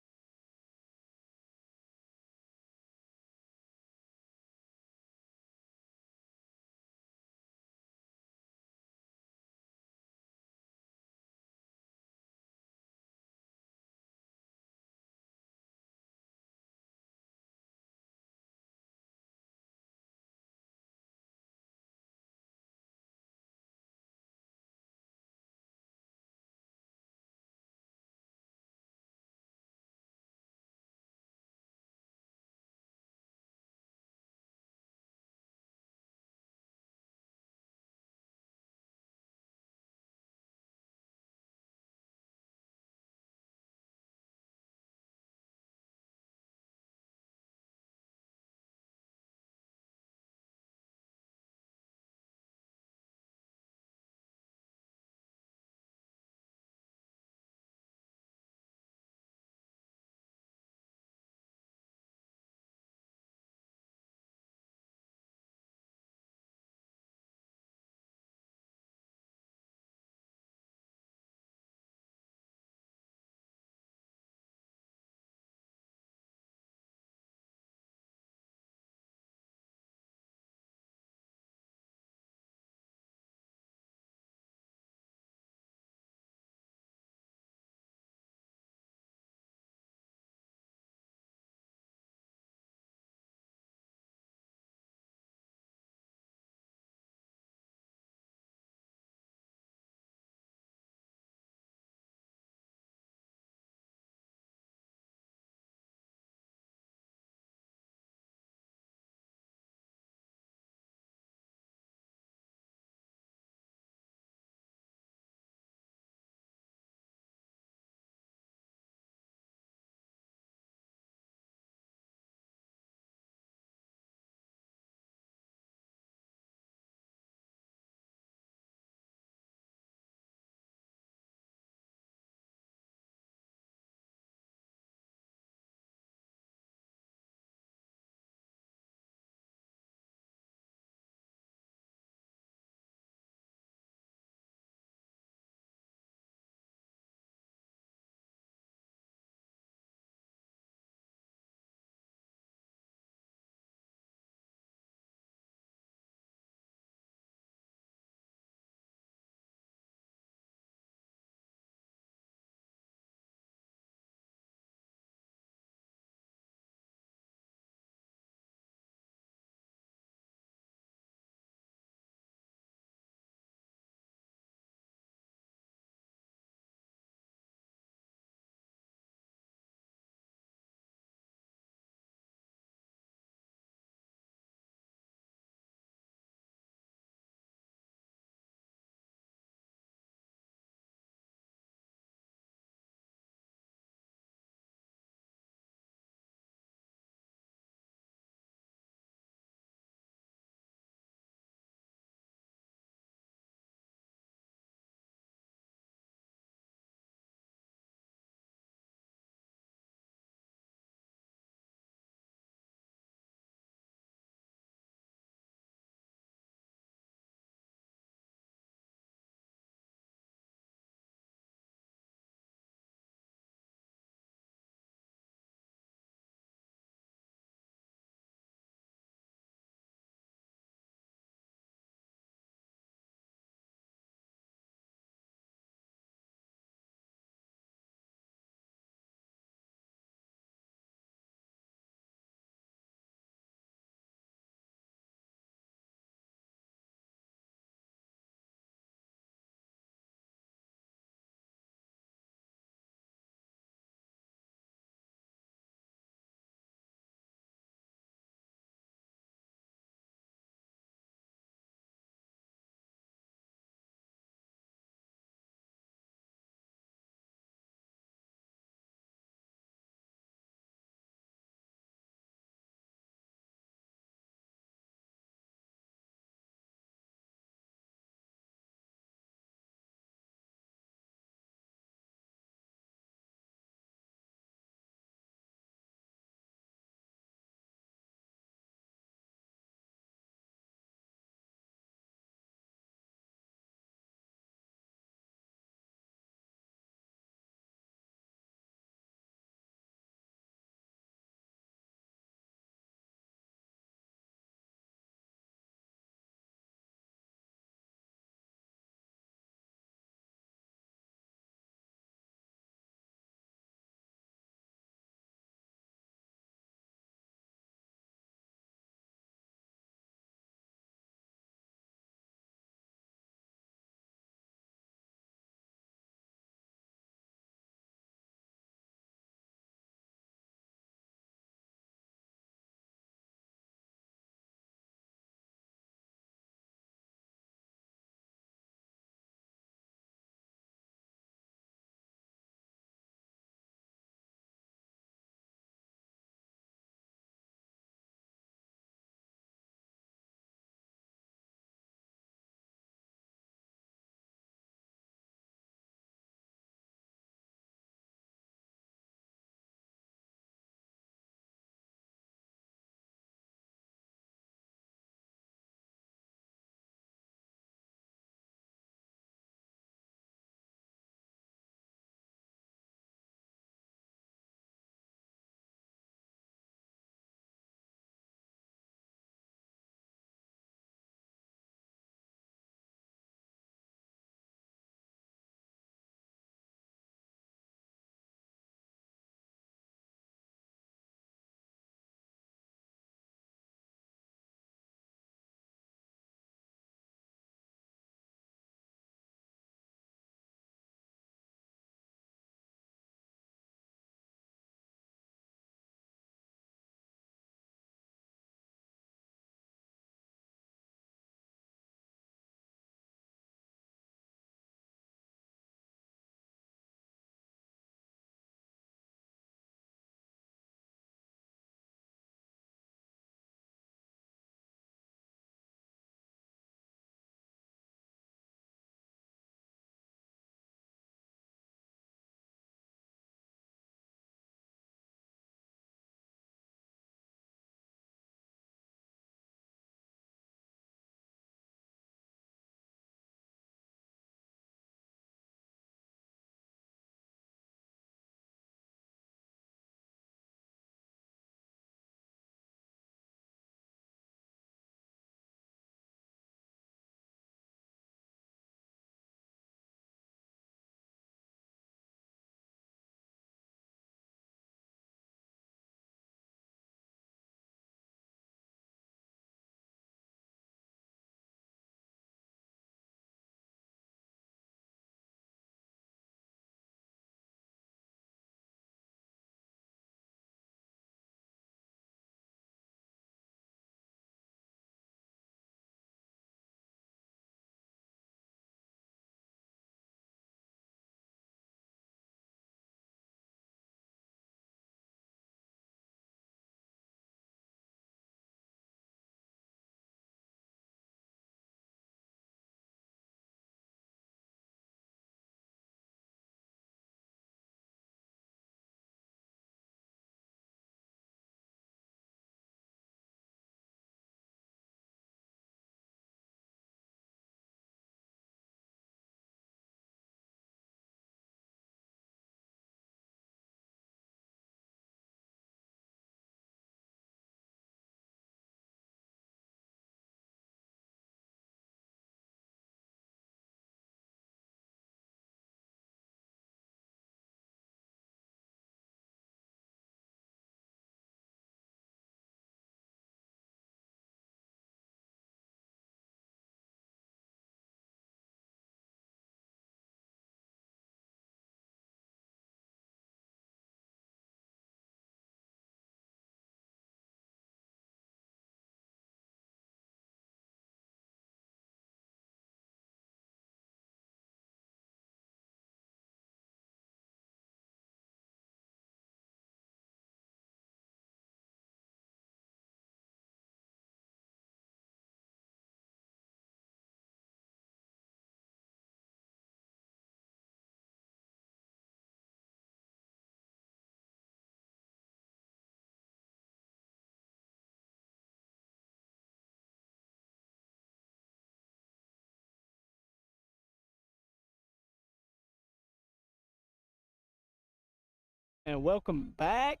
And welcome back.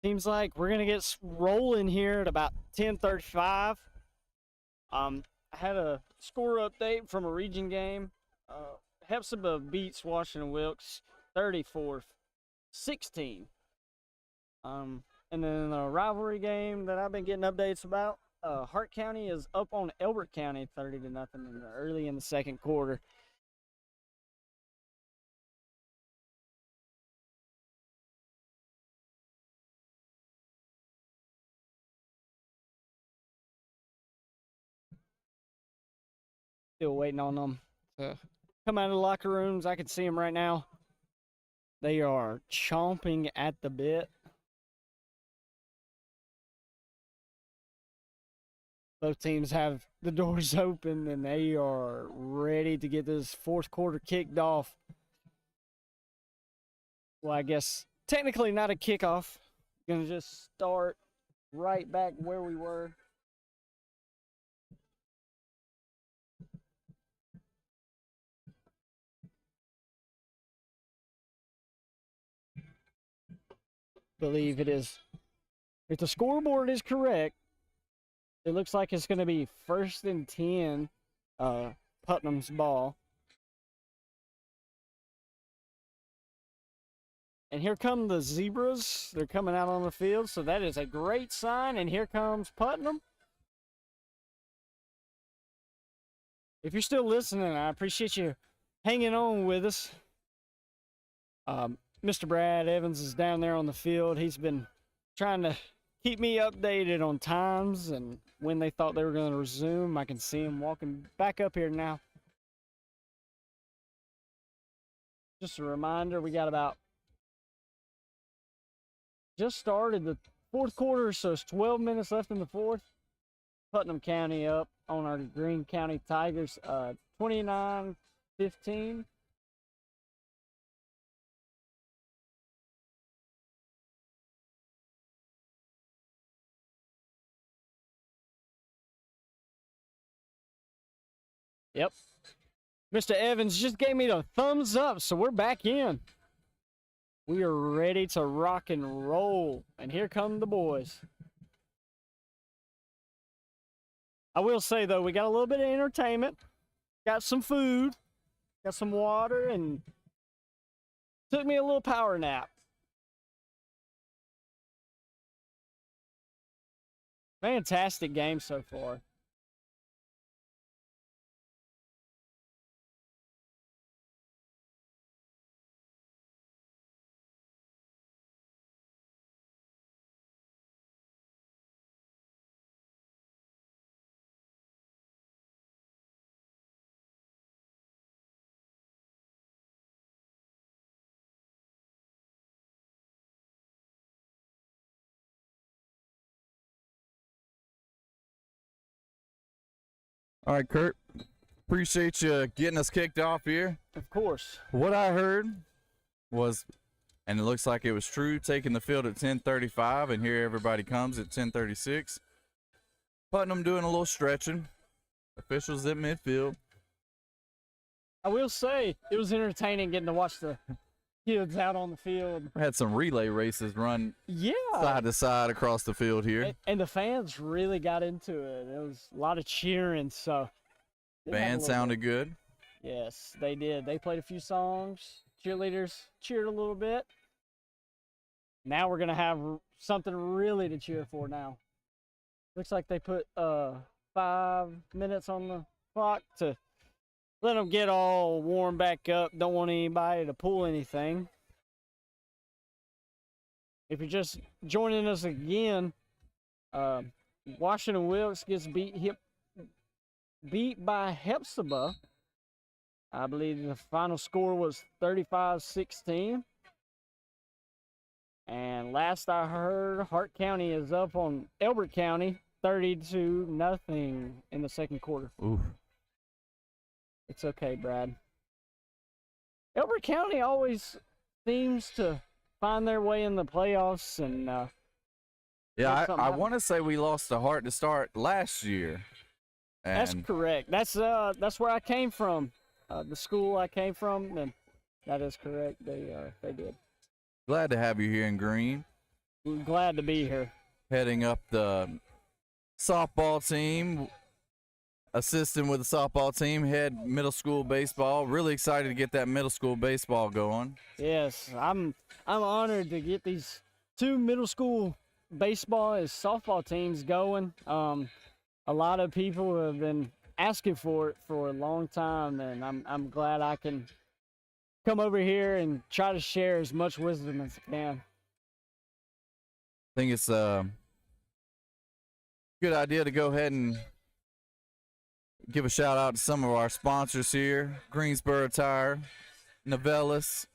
Seems like we're gonna get rolling here at about 10:35. I had a score update from a region game. Hepzibah beats Washington Wilkes 34-16. And then the rivalry game that I've been getting updates about, Hart County is up on Elbert County 30-0 early in the second quarter. Still waiting on them to come out of the locker rooms. I can see them right now. They are chomping at the bit. Both teams have the doors open and they are ready to get this fourth quarter kicked off. Well, I guess technically not a kickoff. Gonna just start right back where we were. Believe it is. If the scoreboard is correct, it looks like it's going to be 1st and 10, Putnam's ball. And here come the Zebras. They're coming out on the field, so that is a great sign. And here comes Putnam. If you're still listening, I appreciate you hanging on with us. Mr. Brad Evans is down there on the field. He's been trying to keep me updated on times and when they thought they were going to resume. I can see him walking back up here now. Just a reminder, we got about just started the fourth quarter, so it's 12 minutes left in the fourth. Putnam County up on our Greene County Tigers, 29-15. Yep. Mr. Evans just gave me the thumbs up, so we're back in. We are ready to rock and roll. And here come the boys. I will say, though, we got a little bit of entertainment. Got some food. Got some water, and took me a little power nap. Fantastic game so far. All right, Kurt. Appreciate you getting us kicked off here. Of course. What I heard was, and it looks like it was true, taking the field at 10:35, and here everybody comes at 10:36. Putnam doing a little stretching. Officials at midfield. I will say, it was entertaining getting to watch the kids out on the field. We had some relay races run side to side across the field here. And the fans really got into it. There was a lot of cheering, so. Band sounded good. Yes, they did. They played a few songs. Cheerleaders cheered a little bit. Now we're going to have something really to cheer for now. Looks like they put 5 minutes on the clock to let them get all warm back up. Don't want anybody to pull anything. If you're just joining us again, Washington Wilkes gets beat by Hepzibah. I believe the final score was 35-16. And last I heard, Hart County is up on Elbert County 30-0 in the second quarter. Ooh. It's okay, Brad. Elbert County always seems to find their way in the playoffs, and yeah, I want to say we lost to Hart to start last year. And that's correct. That's where I came from, the school I came from, and that is correct. They did. Glad to have you here in Green. We're glad to be here. Heading up the softball team, assisting with the softball team, head middle school baseball. Really excited to get that middle school baseball going. Yes, I'm honored to get these 2 middle school baseball and softball teams going. A lot of people have been asking for it for a long time, and I'm glad I can come over here and try to share as much wisdom as I can. I think it's a good idea to go ahead and give a shout out to some of our sponsors here: Greensboro Tire, Novellis,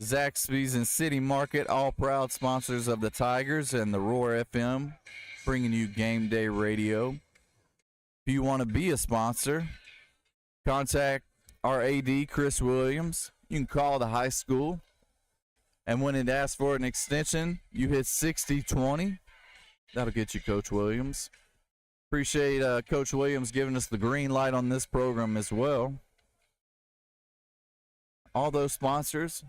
Zaxby's, and City Market, all proud sponsors of the Tigers and the Roar FM, bringing you Game Day Radio. If you want to be a sponsor, contact our AD, Chris Williams. You can call the high school, and when it asks for an extension, you hit 6020. That'll get you Coach Williams. Appreciate Coach Williams giving us the green light on this program as well. All those sponsors,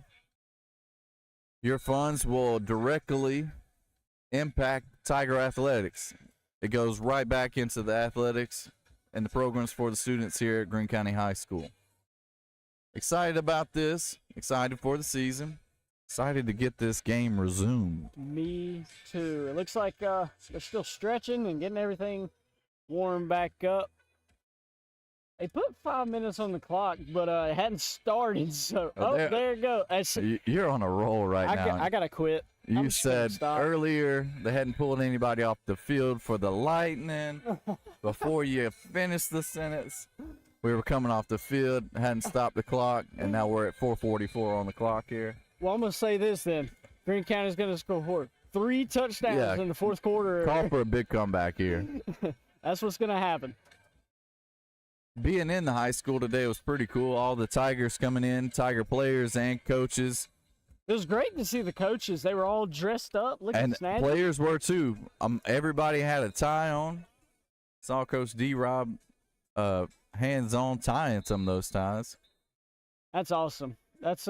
your funds will directly impact Tiger Athletics. It goes right back into the athletics and the programs for the students here at Greene County High School. Excited about this, excited for the season, excited to get this game resumed. Me too. It looks like they're still stretching and getting everything warmed back up. They put 5 minutes on the clock, but it hadn't started. So, there you go. You're on a roll right now. I gotta quit. You said earlier they hadn't pulled anybody off the field for the Lightning. Before you finished the sentence, we were coming off the field, hadn't stopped the clock, and now we're at 4:44 on the clock here. Well, I'm gonna say this then: Greene County's gonna score 3 touchdowns in the fourth quarter. Call for a big comeback here. That's what's gonna happen. Being in the high school today was pretty cool. All the Tigers coming in, Tiger players and coaches. It was great to see the coaches. They were all dressed up, looking snazzy. And players were too. Everybody had a tie on. Saw Coach D-Rob hands-on tying some of those ties. That's awesome. That's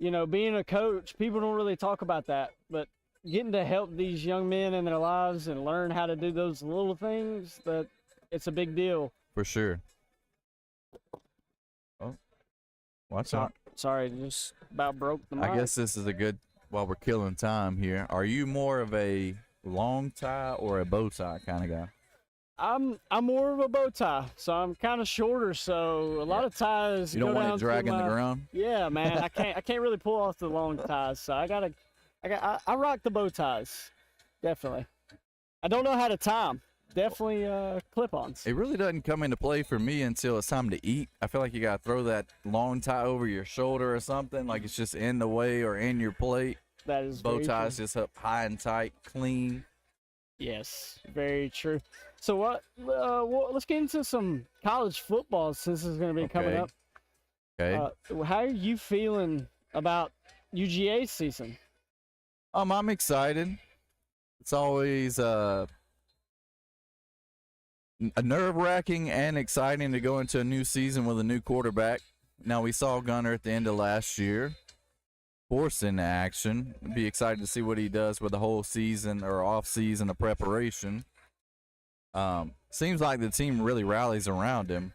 being a coach, people don't really talk about that, but getting to help these young men in their lives and learn how to do those little things, that it's a big deal. For sure. Oh, watch out. Sorry, just about broke the mic. I guess this is a good, while we're killing time here. Are you more of a long tie or a bow tie kind of guy? I'm more of a bow tie, so I'm kind of shorter. So a lot of ties. You don't want it dragging the ground. Yeah, man, I can't really pull off the long ties. So I rock the bow ties, definitely. I don't know how to tie them. Definitely clip-ons. It really doesn't come into play for me until it's time to eat. I feel like you got to throw that long tie over your shoulder or something, like it's just in the way or in your plate. That is bow ties just up high and tight, clean. Yes, very true. So let's get into some college football since this is going to be coming up. Okay. How are you feeling about UGA season? I'm excited. It's always nerve-wracking and exciting to go into a new season with a new quarterback. Now, we saw Gunner at the end of last year forced into action. Be excited to see what he does with the whole season or off-season of preparation. Seems like the team really rallies around him.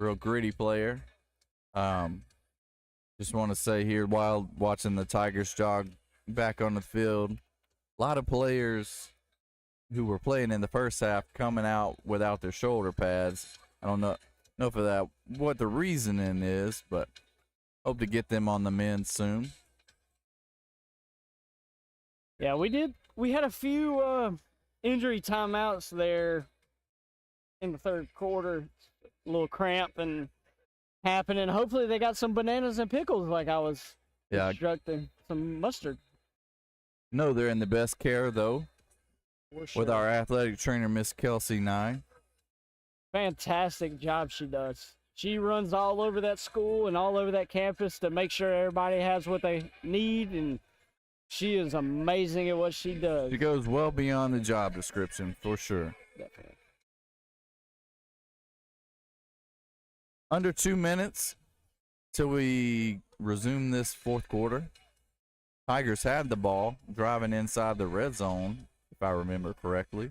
Real gritty player. Just want to say here, while watching the Tigers jog back on the field, a lot of players who were playing in the first half coming out without their shoulder pads. I don't know for that what the reasoning is, but hope to get them on the mend soon. Yeah, we did. We had a few injury timeouts there in the third quarter. A little cramping happening. Hopefully they got some bananas and pickles like I was instructing. Some mustard. No, they're in the best care, though. Sure. With our athletic trainer, Miss Kelsey Nye. Fantastic job she does. She runs all over that school and all over that campus to make sure everybody has what they need, and she is amazing at what she does. She goes well beyond the job description, for sure. Definitely. Under 2 minutes till we resume this fourth quarter. Tigers had the ball driving inside the red zone, if I remember correctly.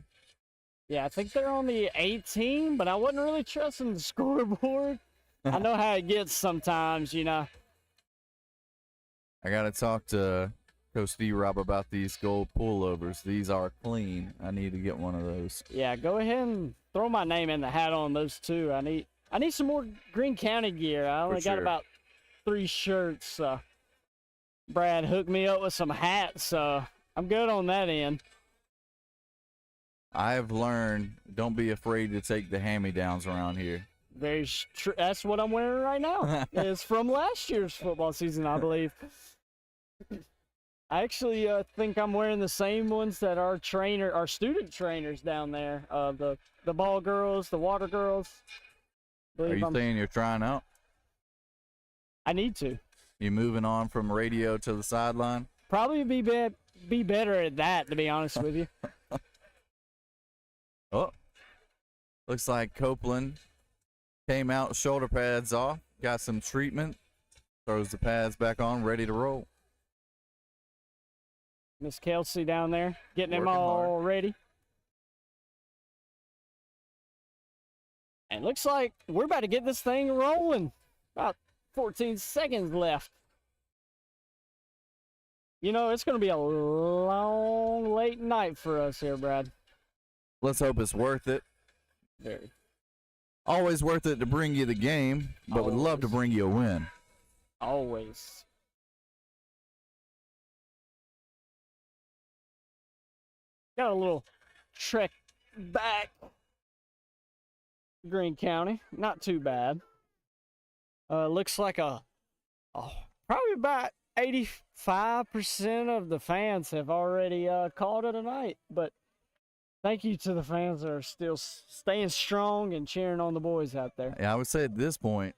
Yeah, I think they're on the 18, but I wasn't really trusting the scoreboard. I know how it gets sometimes, you know. I got to talk to Coach D-Rob about these gold pullovers. These are clean. I need to get one of those. Yeah, go ahead and throw my name in the hat on those two. I need some more Greene County gear. I only got sure. about 3 shirts. Brad hooked me up with some hats, so I'm good on that end. I have learned, don't be afraid to take the hand-me-downs around here. That's what I'm wearing right now. It's from last year's football season, I believe. I actually think I'm wearing the same ones that our student trainers down there, the ball girls, the water girls. Are you saying you're trying out? I need to. You moving on from radio to the sideline? Probably be better at that, to be honest with you. Oh, looks like Copeland came out, shoulder pads off, got some treatment, throws the pads back on, ready to roll. Miss Kelsey down there, getting him Working all hard. ready. And looks like we're about to get this thing rolling. About 14 seconds left. You know, it's going to be a long, late night for us here, Brad. Let's hope it's worth it. Very. Always worth it to bring you the game, but would love to Always. bring you a win. Always. Got a little trek back. Greene County, not too bad. Looks like probably about 85% of the fans have already called it a night. But thank you to the fans that are still staying strong and cheering on the boys out there. Yeah, I would say at this point,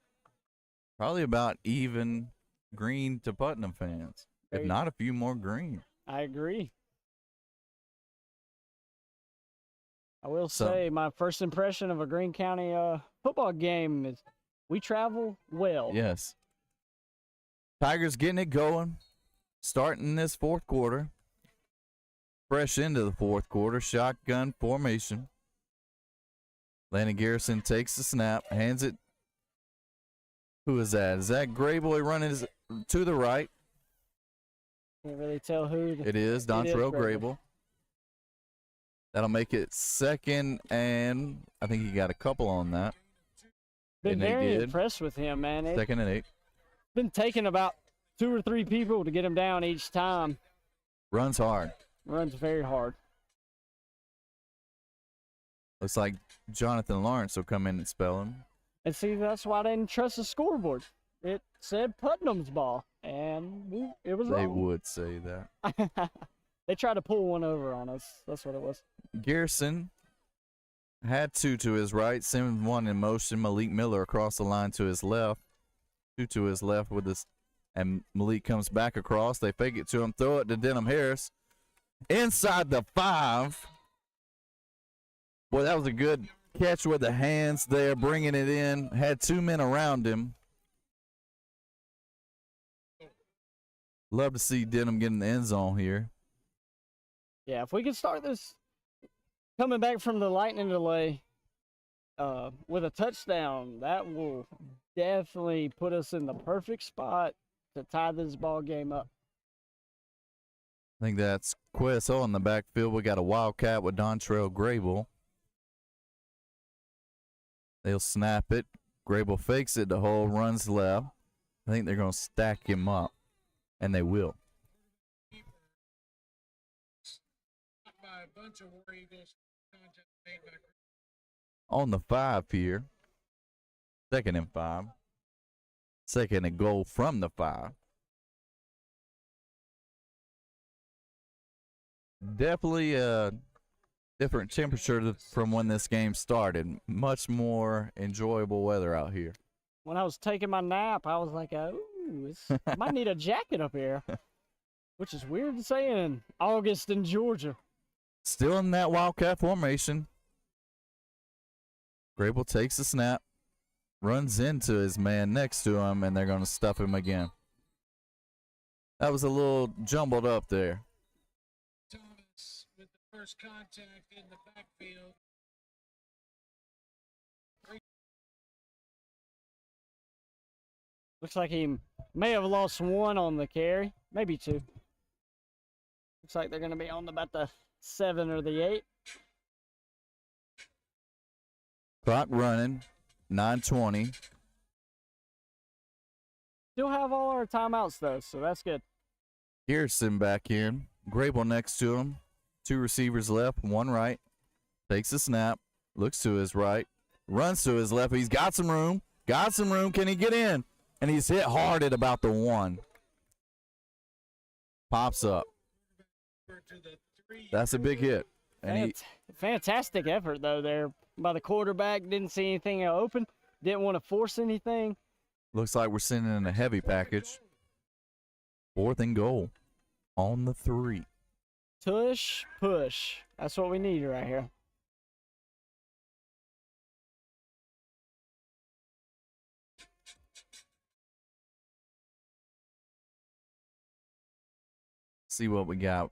probably about even Green to Putnam fans, if not a few more Green. I agree. I will say my first impression of a Greene County football game is we travel well. Yes. Tigers getting it going, starting this fourth quarter. Fresh into the fourth quarter, shotgun formation. Landon Garrison takes the snap, hands it. Who is that? Is that Grable running to the right? Can't really tell who. It is Dontrell Grable. That'll make it second, and I think he got a couple on that. Been very impressed with him, man. Second and 8. Been taking about 2 or 3 people to get him down each time. Runs hard. Runs very hard. Looks like Jonathan Lawrence will come in and spell him. And see, that's why I didn't trust the scoreboard. It said Putnam's ball, and it was wrong. They would say that. They tried to pull one over on us. That's what it was. Garrison had 2 to his right, Simmons 1 in motion. Malik Miller across the line to his left. 2 to his left with this, and Malik comes back across. They fake it to him, throw it to Denham Harris. Inside the 5. Boy, that was a good catch with the hands there, bringing it in. Had 2 men around him. Love to see Denham get in the end zone here. Yeah, if we can start this coming back from the lightning delay with a touchdown, that will definitely put us in the perfect spot to tie this ball game up. I think that's Queso in the backfield. We got a Wildcat with Dontrell Grable. They'll snap it. Grable fakes it. The hole runs left. I think they're going to stack him up, and they will. By a bunch of War Eagles. Contact made by On the 5 here. 2nd and 5. 2nd and goal from the 5. Definitely a different temperature from when this game started. Much more enjoyable weather out here. When I was taking my nap, I was like, I might need a jacket up here. Which is weird to say in August in Georgia. Still in that Wildcat formation. Grable takes the snap, runs into his man next to him, and they're going to stuff him again. That was a little jumbled up there. Thomas with the first contact in the backfield. Looks like he may have lost one on the carry, maybe two. Looks like they're going to be on about the 7 or the 8. Clock running, 9:20. Still have all our timeouts though, so that's good. Garrison back in. Grable next to him. 2 receivers left, 1 right. Takes the snap. Looks to his right. Runs to his left. He's got some room. Got some room. Can he get in? And he's hit hard at about the 1. Pops up. That's a big hit. And Fantastic effort though there by the quarterback. Didn't see anything open. Didn't want to force anything. Looks like we're sending in a heavy package. 4th and goal on the 3. Tush, push. That's what we need right here. See what we got.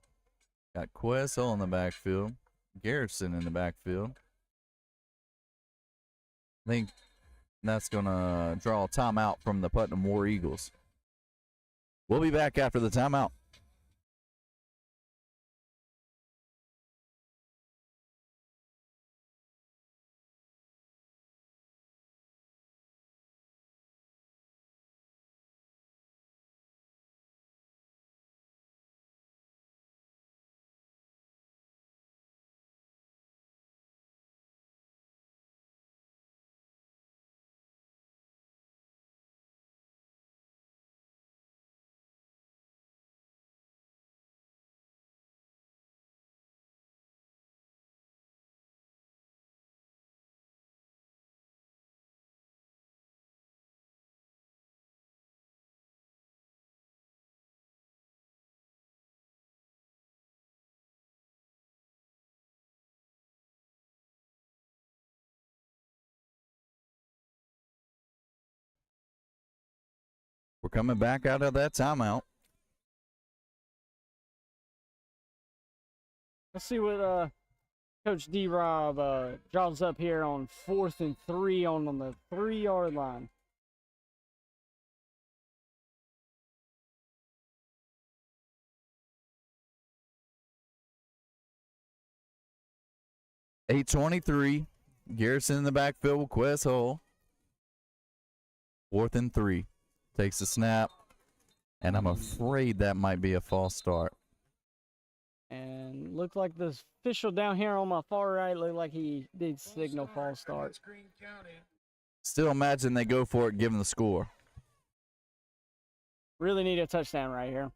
Got Queso in the backfield. Garrison in the backfield. I think that's going to draw a timeout from the Putnam War Eagles. We'll be back after the timeout. We're coming back out of that timeout. Let's see what Coach D-Rob draws up here on 4th and 3 on the 3-yard line. .823. Garrison in the backfield with Quest Hole. 4th and 3. Takes the snap. And I'm afraid that might be a false start. And looked like the official down here on my far right looked like he did signal false start. Still imagine they go for it given the score. Really need a touchdown right here.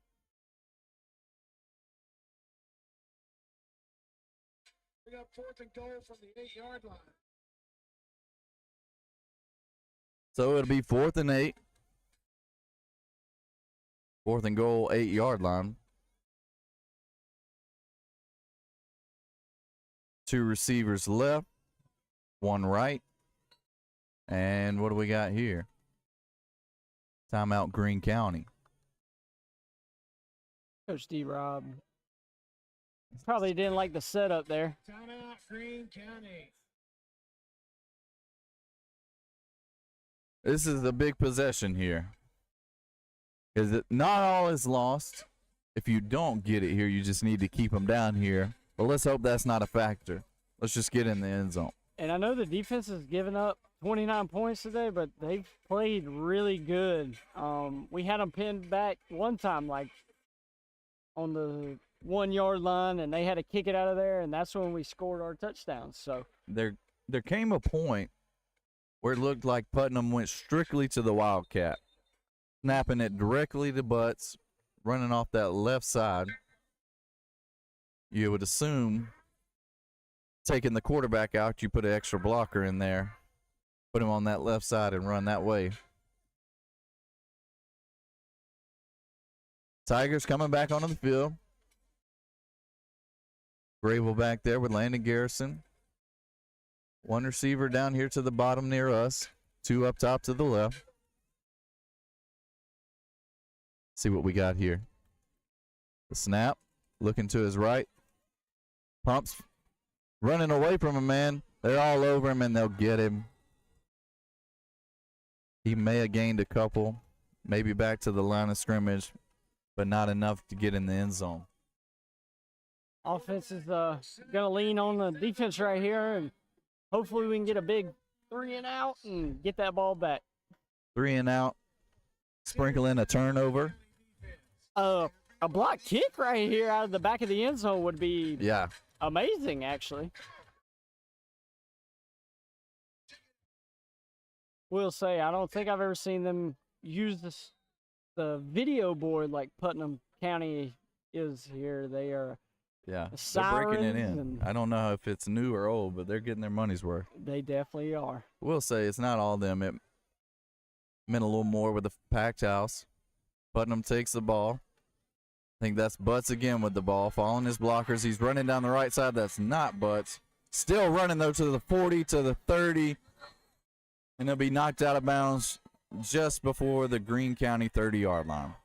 We got 4th and goal from the 8-yard line. So it'll be 4th and 8. 4th and goal, 8-yard line. 2 receivers left, 1 right. And what do we got here? Timeout, Greene County. Coach D-Rob probably didn't like the setup there. Timeout, Greene County. This is a big possession here. Because not all is lost. If you don't get it here, you just need to keep them down here. But let's hope that's not a factor. Let's just get in the end zone. And I know the defense has given up 29 points today, but they've played really good. We had them pinned back one time, like on the 1-yard line, and they had to kick it out of there, and that's when we scored our touchdowns. So there came a point where it looked like Putnam went strictly to the Wildcat, snapping it directly to Butts, running off that left side. You would assume taking the quarterback out, you put an extra blocker in there, put him on that left side and run that way. Tigers coming back onto the field. Grable back there with Landon Garrison. 1 receiver down here to the bottom near us. 2 up top to the left. See what we got here. The snap, looking to his right. Pumps, running away from him, man. They're all over him, and they'll get him. He may have gained a couple, maybe back to the line of scrimmage, but not enough to get in the end zone. Offense is going to lean on the defense right here, and hopefully we can get a big 3 and out and get that ball back. 3 and out. Sprinkle in a turnover. A block kick right here out of the back of the end zone would be amazing, actually. Will say, I don't think I've ever seen them use the video board like Putnam County is here. They are they're breaking it in. And I don't know if it's new or old, but they're getting their money's worth. they definitely are. We'll say it's not all them. It meant a little more with the packed house. Putnam takes the ball. I think that's Butts again with the ball, following his blockers. He's running down the right side. That's not Butts. Still running, though, to the 40, to the 30. And he'll be knocked out of bounds just before the Greene County 30-yard line.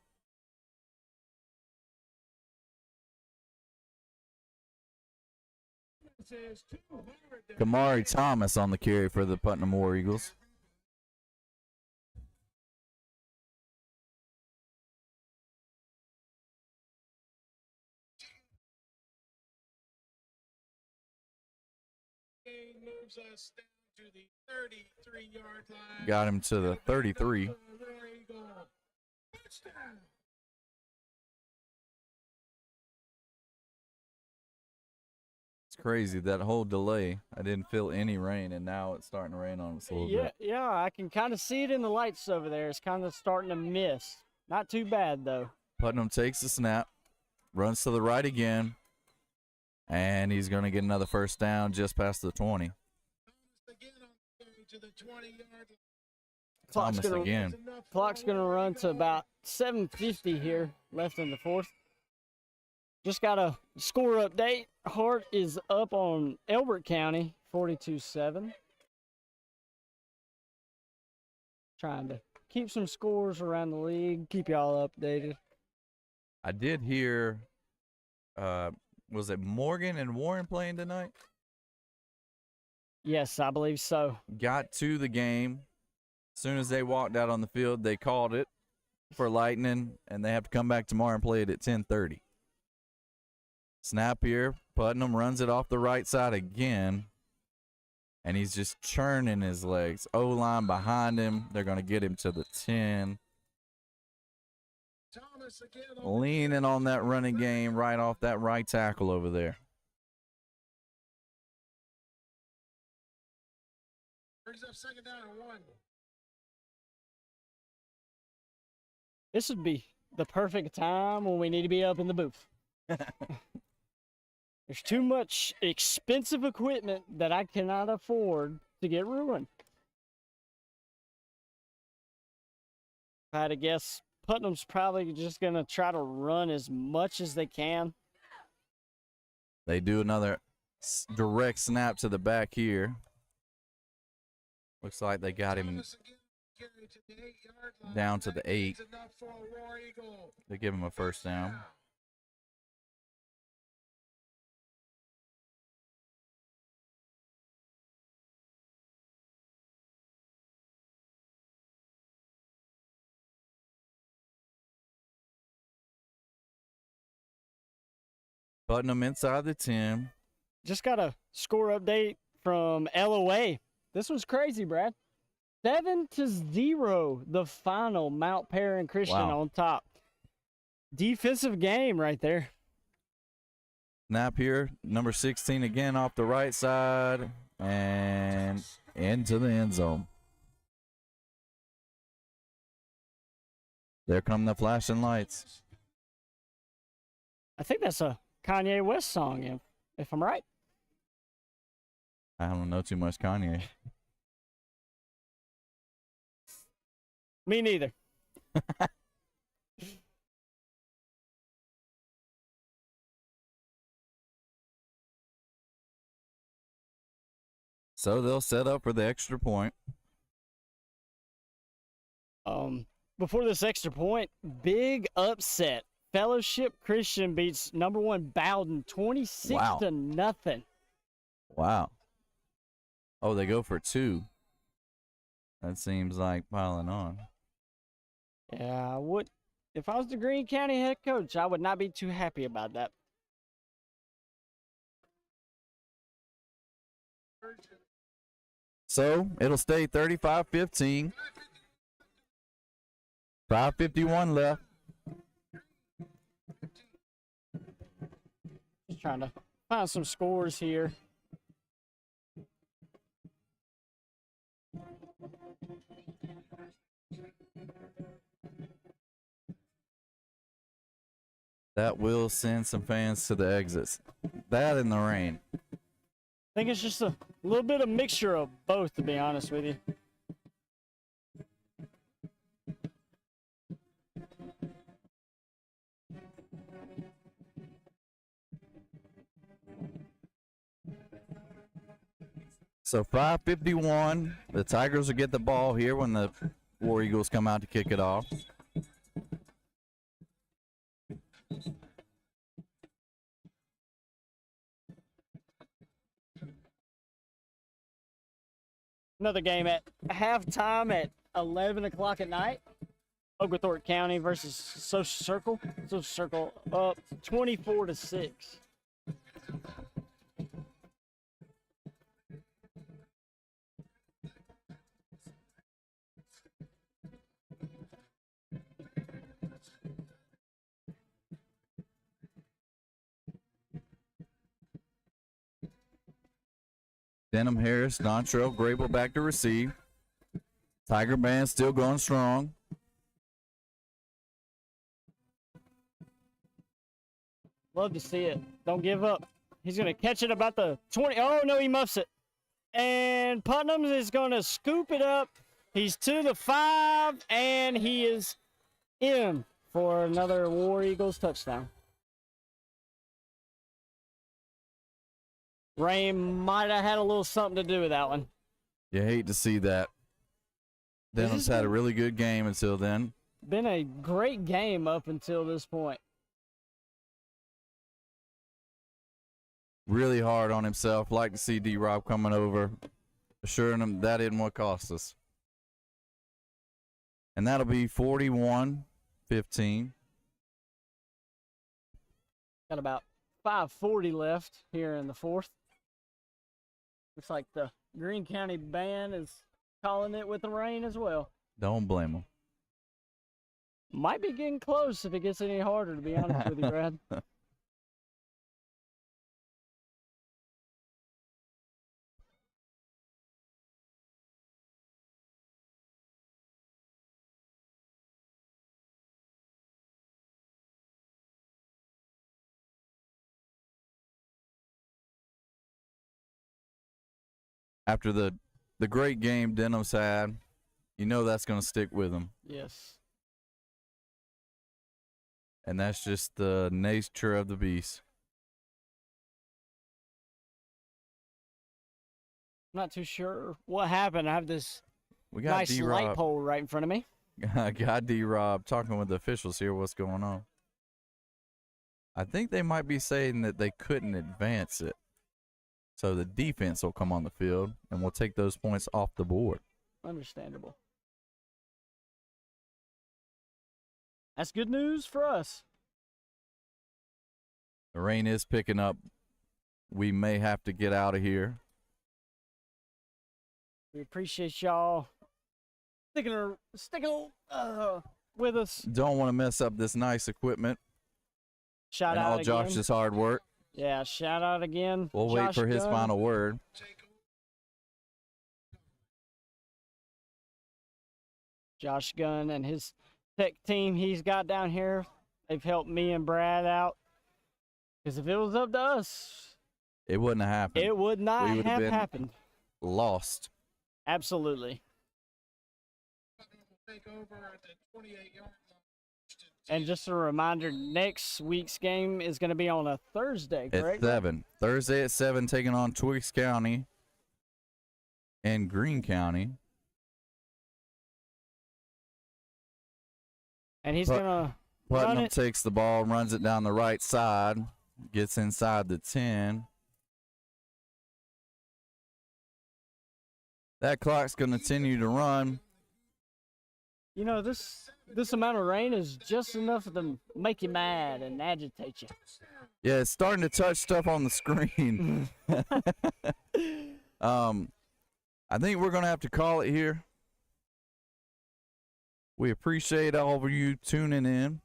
Kamari Thomas on the carry for the Putnam War Eagles. Moves us down to the 33-yard line. Got him to the 33. It's crazy, that whole delay. I didn't feel any rain, and now it's starting to rain on us a little bit. Yeah, I can kind of see it in the lights over there. It's kind of starting to miss. Not too bad, though. Putnam takes the snap, runs to the right again, and he's going to get another first down just past the 20. Thomas again. Clock's going to run to about 7:50 here, left in the fourth. Just got a score update. Hart is up on Elbert County, 42-7. Trying to keep some scores around the league, keep y'all updated. I did hear, was it Morgan and Warren playing tonight? Yes, I believe so. Got to the game. As soon as they walked out on the field, they called it for Lightning, and they have to come back tomorrow and play it at 10:30. Snap here. Putnam runs it off the right side again, and he's just churning his legs. O-line behind him. They're going to get him to the 10. Leaning on that running game right off that right tackle over there. Brings up second down and 1. This would be the perfect time when we need to be up in the booth. There's too much expensive equipment that I cannot afford to get ruined. If I had to guess, Putnam's probably just going to try to run as much as they can. They do another direct snap to the back here. Looks like they got him down to the 8. They give him a first down. Putnam inside the 10. Just got a score update from LOA. This was crazy, Brad. 7-0, the final. Mount Perry and Christian on top. Defensive game right there. Snap here, number 16 again off the right side and into the end zone. There come the flashing lights. I think that's a Kanye West song, if I'm right. I don't know too much Kanye. Me neither. So they'll set up for the extra point. Before this extra point, big upset Fellowship Christian beats #1 Bowden 26-0. Wow. Oh, they go for 2. That seems like piling on. Yeah, I would. If I was the Greene County head coach, I would not be too happy about that. So it'll stay 35-15. 5:51 left. Just trying to find some scores here. That will send some fans to the exits. That in the rain. I think it's just a little bit of mixture of both, to be honest with you. So 5:51. The Tigers will get the ball here when the War Eagles come out to kick it off. Another game at halftime at 11 o'clock at night. Oglethorpe County versus Social Circle. Social Circle up 24-6. Denham Harris, Dontrell Grable back to receive. Tiger Band still going strong. Love to see it. Don't give up. He's going to catch it about the 20. Oh, no, he muffs it. And Putnam is going to scoop it up. He's to the 5, and he is in for another War Eagles touchdown. Rain might have had a little something to do with that one. You hate to see that. Denham's had a really good game until then. Been a great game up until this point. Really hard on himself. Like to see D-Rob coming over, assuring him that isn't what cost us. And that'll be 41-15. Got about 5:40 left here in the fourth. Looks like the Greene County band is calling it with the rain as well. Don't blame him. Might be getting close if it gets any harder, to be honest with you, Brad. After the great game Denham's had, you know that's going to stick with him. Yes. And that's just the nature of the beast. Not too sure what happened. I have this We got nice light pole right in front of me. got D-Rob talking with the officials here. What's going on? I think they might be saying that they couldn't advance it. So the defense will come on the field, and we'll take those points off the board. Understandable. That's good news for us. The rain is picking up. We may have to get out of here. We appreciate y'all sticking with us. Don't want to mess up this nice equipment Shout and out all again. Josh's hard work. Yeah, shout out again. We'll wait for his Gunn. final word. Josh Gunn and his tech team he's got down here. They've helped me and Brad out. Because if it was up to us, It wouldn't have happened. it would not We would have have been happened. Lost. Absolutely. Take over at the 28-yard line. And just a reminder, next week's game is going to be on a Thursday, At correct? 7. Thursday at 7, taking on Twiggs County and Greene County. And he's But- going to Run Putnam it. takes the ball, runs it down the right side, gets inside the 10. That clock's going to continue to run. You know, this amount of rain is just enough to make you mad and agitate you. Yeah, it's starting to touch stuff on the screen. I think we're going to have to call it here. We appreciate all of you tuning in.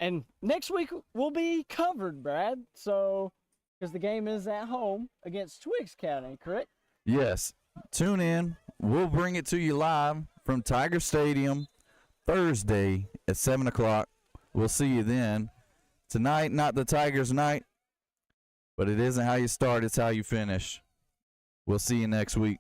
And next week we'll be covered, Brad. So, because the game is at home against Twiggs County, correct? Yes, tune in. We'll bring it to you live from Tiger Stadium Thursday at 7 o'clock. We'll see you then. Tonight, not the Tigers' night, but it isn't how you start, it's how you finish. We'll see you next week.